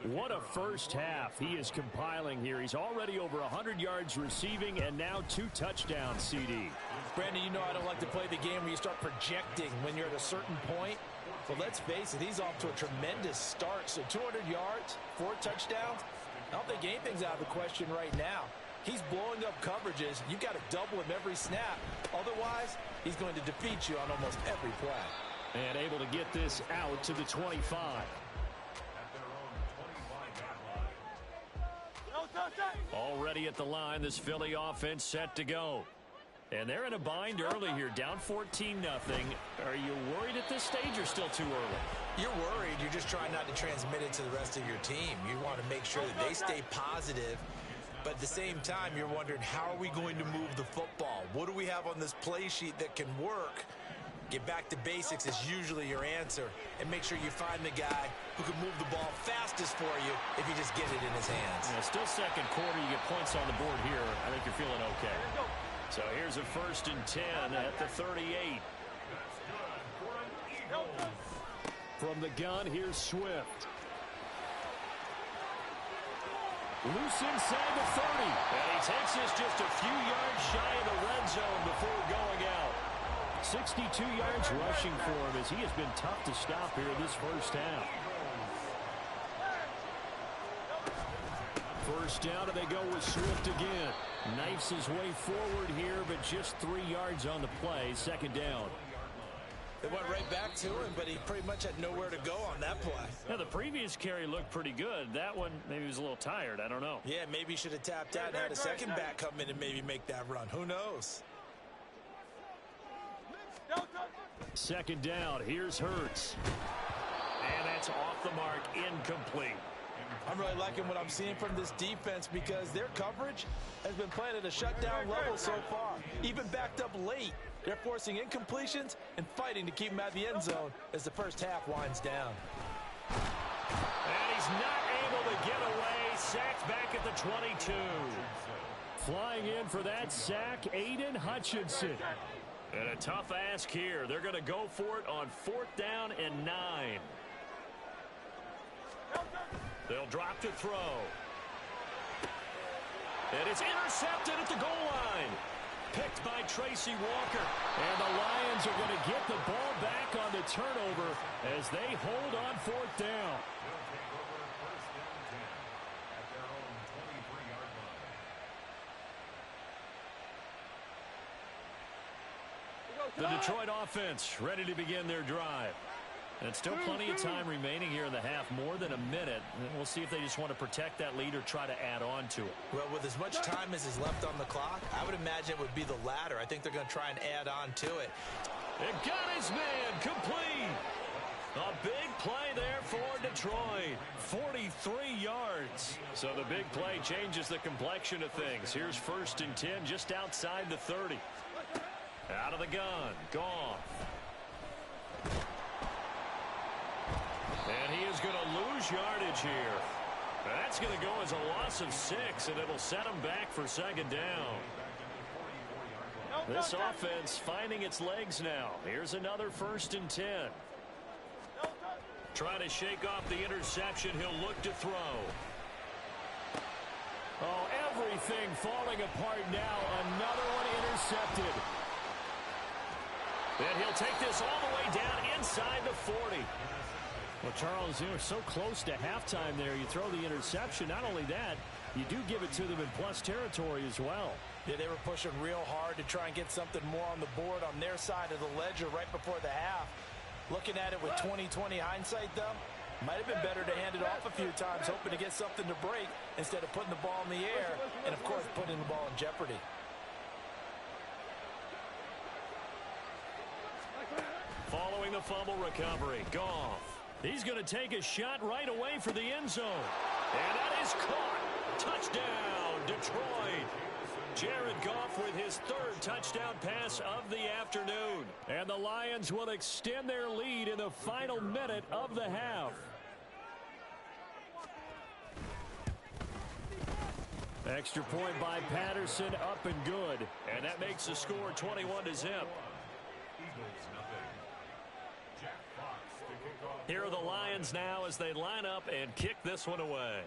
Speaker 7: What a first half he is compiling here. He's already over 100 yards receiving and now 2 touchdowns, CD.
Speaker 2: Brandon, you know I don't like to play the game where you start projecting when you're at a certain point. But let's face it, he's off to a tremendous start. So 200 yards, 4 touchdowns. I don't think anything's out of the question right now. He's blowing up coverages. You've got to double him every snap. Otherwise, he's going to defeat you on almost every play.
Speaker 7: And able to get this out to the 25. Already at the line, this Philly offense set to go. And they're in a bind early here, down 14-0. Are you worried at this stage or still too early?
Speaker 3: You're worried. You're just trying not to transmit it to the rest of your team. You want to make sure that they stay positive. But at the same time, you're wondering, how are we going to move the football? What do we have on this play sheet that can work? Get back to basics is usually your answer. And make sure you find the guy who can move the ball fastest for you if you just get it in his hands.
Speaker 7: Yeah, still second quarter. You get points on the board here. I think you're feeling okay. So here's a 1st and 10 at the 38. From the gun, here's Swift. Loose inside the 30.
Speaker 1: And he takes this just a few yards shy of the red zone before going out.
Speaker 7: 62 yards rushing for him as he has been tough to stop here this first half. First down, and they go with Swift again. Knifes his way forward here, but just 3 yards on the play. 2nd down.
Speaker 2: They went right back to him, but he pretty much had nowhere to go on that play.
Speaker 7: Now, the previous carry looked pretty good. That one, maybe he was a little tired. I don't know.
Speaker 2: Yeah, maybe he should have tapped out and had a second back come in and maybe make that run. Who knows?
Speaker 7: 2nd down. Here's Hurts.
Speaker 1: And that's off the mark, incomplete.
Speaker 2: I'm really liking what I'm seeing from this defense because their coverage has been playing at a shutdown level so far. Even backed up late, they're forcing incompletions and fighting to keep them out of the end zone as the first half winds down.
Speaker 1: And he's not able to get away. Sacked back at the 22.
Speaker 7: Flying in for that sack, Aiden Hutchinson.
Speaker 1: And a tough ask here. They're going to go for it on 4th down and 9. They'll drop to throw. And it's intercepted at the goal line. Picked by Tracy Walker.
Speaker 7: And the Lions are going to get the ball back on the turnover as they hold on 4th down. The Detroit offense ready to begin their drive. And still plenty of time remaining here in the half, more than a minute. And we'll see if they just want to protect that lead or try to add on to it.
Speaker 3: Well, with as much time as is left on the clock, I would imagine it would be the latter. I think they're going to try and add on to it.
Speaker 1: It got his man complete. A big play there for Detroit. 43 yards. So the big play changes the complexion of things. Here's 1st and 10 just outside the 30. Out of the gun. Goff. And he is going to lose yardage here. That's going to go as a loss of 6, and it'll set him back for 2nd down. This offense finding its legs now. Here's another 1st and 10. Trying to shake off the interception. He'll look to throw.
Speaker 7: Oh, everything falling apart now. Another one intercepted.
Speaker 1: And he'll take this all the way down inside the 40.
Speaker 7: Well, Charles, you were so close to halftime there. You throw the interception. Not only that, you do give it to them in plus territory as well.
Speaker 2: Yeah, they were pushing real hard to try and get something more on the board on their side of the ledger right before the half. Looking at it with 20/20 hindsight, though, might have been better to hand it off a few times, hoping to get something to break instead of putting the ball in the air and, of course, putting the ball in jeopardy.
Speaker 1: Following the fumble recovery, Goff. He's going to take a shot right away for the end zone. And that is caught. Touchdown, Detroit. Jared Goff with his third touchdown pass of the afternoon. And the Lions will extend their lead in the final minute of the half. Extra point by Patterson, up and good. And that makes the score 21-0. Here are the Lions now as they line up and kick this one away.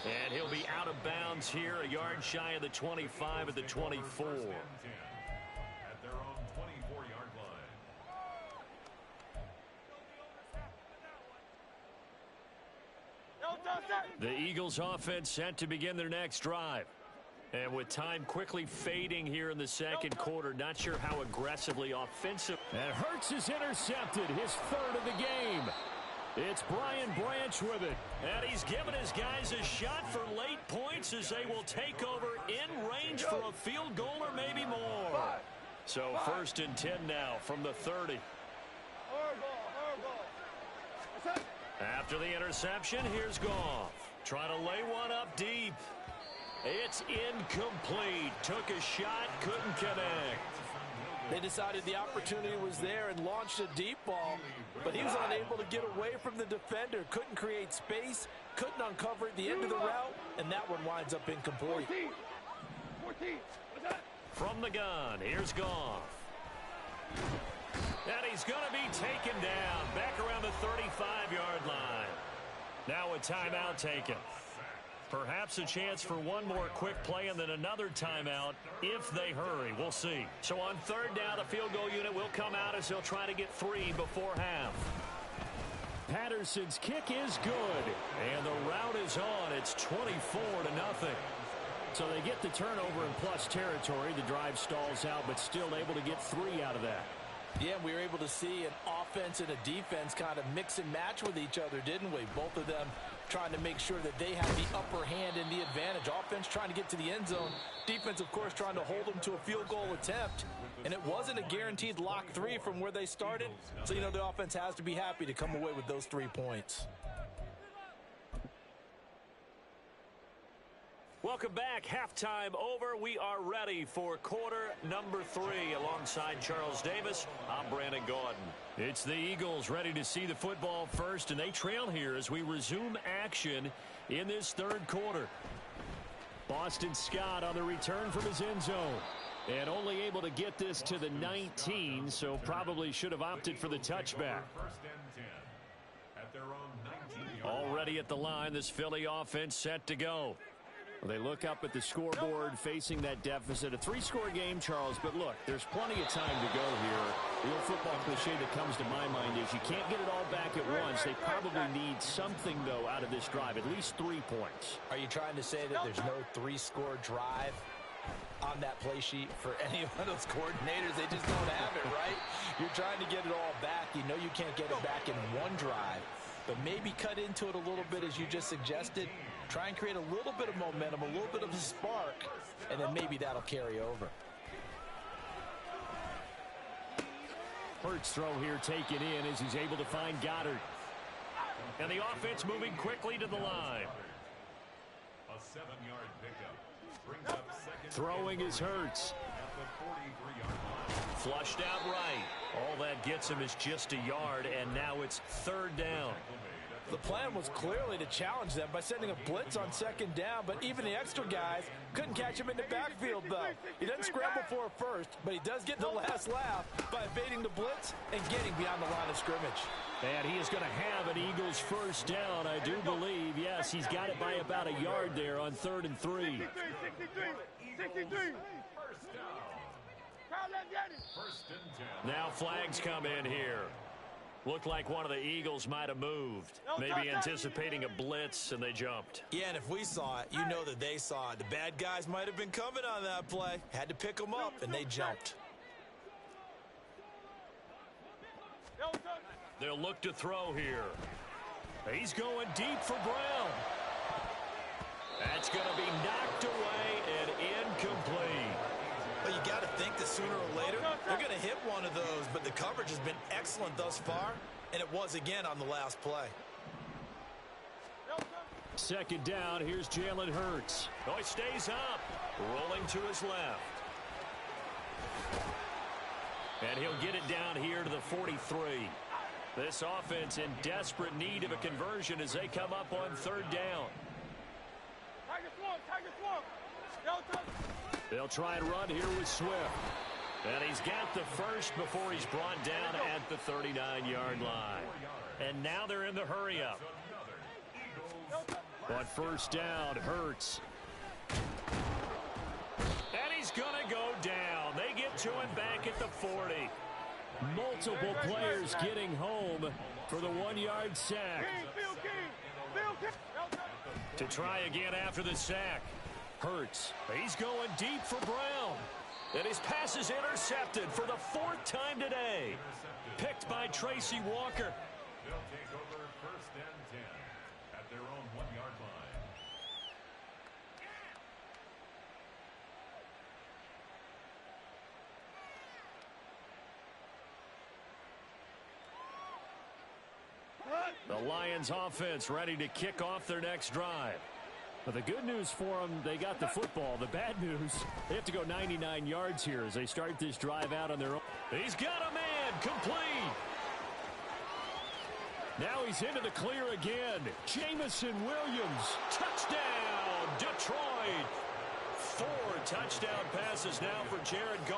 Speaker 1: And he'll be out of bounds here, a yard shy of the 25 at the 24.
Speaker 4: At their own 24-yard line.
Speaker 1: The Eagles offense set to begin their next drive. And with time quickly fading here in the second quarter, not sure how aggressively offensive. And Hurts is intercepted, his third of the game. It's Brian Branch with it. And he's given his guys a shot for late points as they will take over in range for a field goal or maybe more. So 1st and 10 now from the 30. After the interception, here's Goff. Trying to lay one up deep. It's incomplete. Took a shot, couldn't connect.
Speaker 2: They decided the opportunity was there and launched a deep ball, but he was unable to get away from the defender. Couldn't create space, couldn't uncover at the end of the route, and that one winds up incomplete.
Speaker 1: From the gun, here's Goff. And he's going to be taken down back around the 35-yard line. Now a timeout taken. Perhaps a chance for one more quick play and then another timeout if they hurry. We'll see. So on 3rd down, the field goal unit will come out as they'll try to get 3 before half.
Speaker 7: Patterson's kick is good.
Speaker 1: And the route is on. It's 24-0.
Speaker 7: So they get the turnover in plus territory. The drive stalls out, but still able to get 3 out of that.
Speaker 2: Yeah, we were able to see an offense and a defense kind of mix and match with each other, didn't we? Both of them trying to make sure that they have the upper hand and the advantage. Offense trying to get to the end zone. Defense, of course, trying to hold them to a field goal attempt. And it wasn't a guaranteed lock 3 from where they started. So, you know, the offense has to be happy to come away with those 3 points.
Speaker 1: Welcome back. Halftime over. We are ready for quarter number 3. Alongside Charles Davis, I'm Brandon Gaudin. It's the Eagles ready to see the football first, and they trail here as we resume action in this 3rd quarter. Boston Scott on the return from his end zone. And only able to get this to the 19, so probably should have opted for the touchback.
Speaker 4: 1st and 10 at their own 19-yard line.
Speaker 1: Already at the line, this Philly offense set to go.
Speaker 7: Well, they look up at the scoreboard facing that deficit. A 3-score game, Charles, but look, there's plenty of time to go here. The old football cliche that comes to my mind is you can't get it all back at once. They probably need something, though, out of this drive, at least 3 points.
Speaker 2: Are you trying to say that there's no 3-score drive on that play sheet for any of those coordinators? They just don't have it, right? You're trying to get it all back. You know you can't get it back in one drive, but maybe cut into it a little bit as you just suggested. Try and create a little bit of momentum, a little bit of a spark, and then maybe that'll carry over.
Speaker 7: Hurts throw here taken in as he's able to find Goddard.
Speaker 1: And the offense moving quickly to the line.
Speaker 4: A 7-yard pickup brings up 2nd.
Speaker 7: Throwing is Hurts.
Speaker 4: At the 43-yard line.
Speaker 1: Flushed out right. All that gets him is just a yard, and now it's 3rd down.
Speaker 2: The plan was clearly to challenge them by sending a blitz on 2nd down, but even the extra guys couldn't catch him in the backfield, though. He doesn't scramble for a first, but he does get the last laugh by evading the blitz and getting beyond the line of scrimmage.
Speaker 7: And he is going to have an Eagles 1st down, I do believe. Yes, he's got it by about a yard there on 3rd and 3.
Speaker 5: 63. 63.
Speaker 4: 1st and 10.
Speaker 1: Now flags come in here.
Speaker 7: Looked like one of the Eagles might have moved. Maybe anticipating a blitz, and they jumped.
Speaker 3: Yeah, and if we saw it, you know that they saw it. The bad guys might have been coming on that play. Had to pick them up, and they jumped.
Speaker 1: They'll look to throw here. He's going deep for Brown. That's going to be knocked away and incomplete.
Speaker 3: Well, you got to think that sooner or later, they're going to hit one of those, but the coverage has been excellent thus far, and it was again on the last play.
Speaker 7: Second down, here's Jalen Hurts.
Speaker 1: Oh, he stays up, rolling to his left. And he'll get it down here to the 43. This offense in desperate need of a conversion as they come up on third down.
Speaker 7: They'll try and run here with Swift.
Speaker 1: And he's got the first before he's brought down at the 39-yard line. And now they're in the hurry-up.
Speaker 7: But first down, Hurts.
Speaker 1: And he's going to go down. They get to him back at the 40.
Speaker 7: Multiple players getting home for the 1-yard sack.
Speaker 1: To try again after the sack. Hurts. He's going deep for Brown. And his pass is intercepted for the 4th time today. Picked by Tracy Walker.
Speaker 4: They'll take over first and 10 at their own 1-yard line.
Speaker 7: The Lions offense ready to kick off their next drive. But the good news for them, they got the football. The bad news, they have to go 99 yards here as they start this drive out on their own.
Speaker 1: He's got a man complete.
Speaker 7: Now he's into the clear again. Jamison Williams.
Speaker 1: Touchdown, Detroit. 4 touchdown passes now for Jared Goff.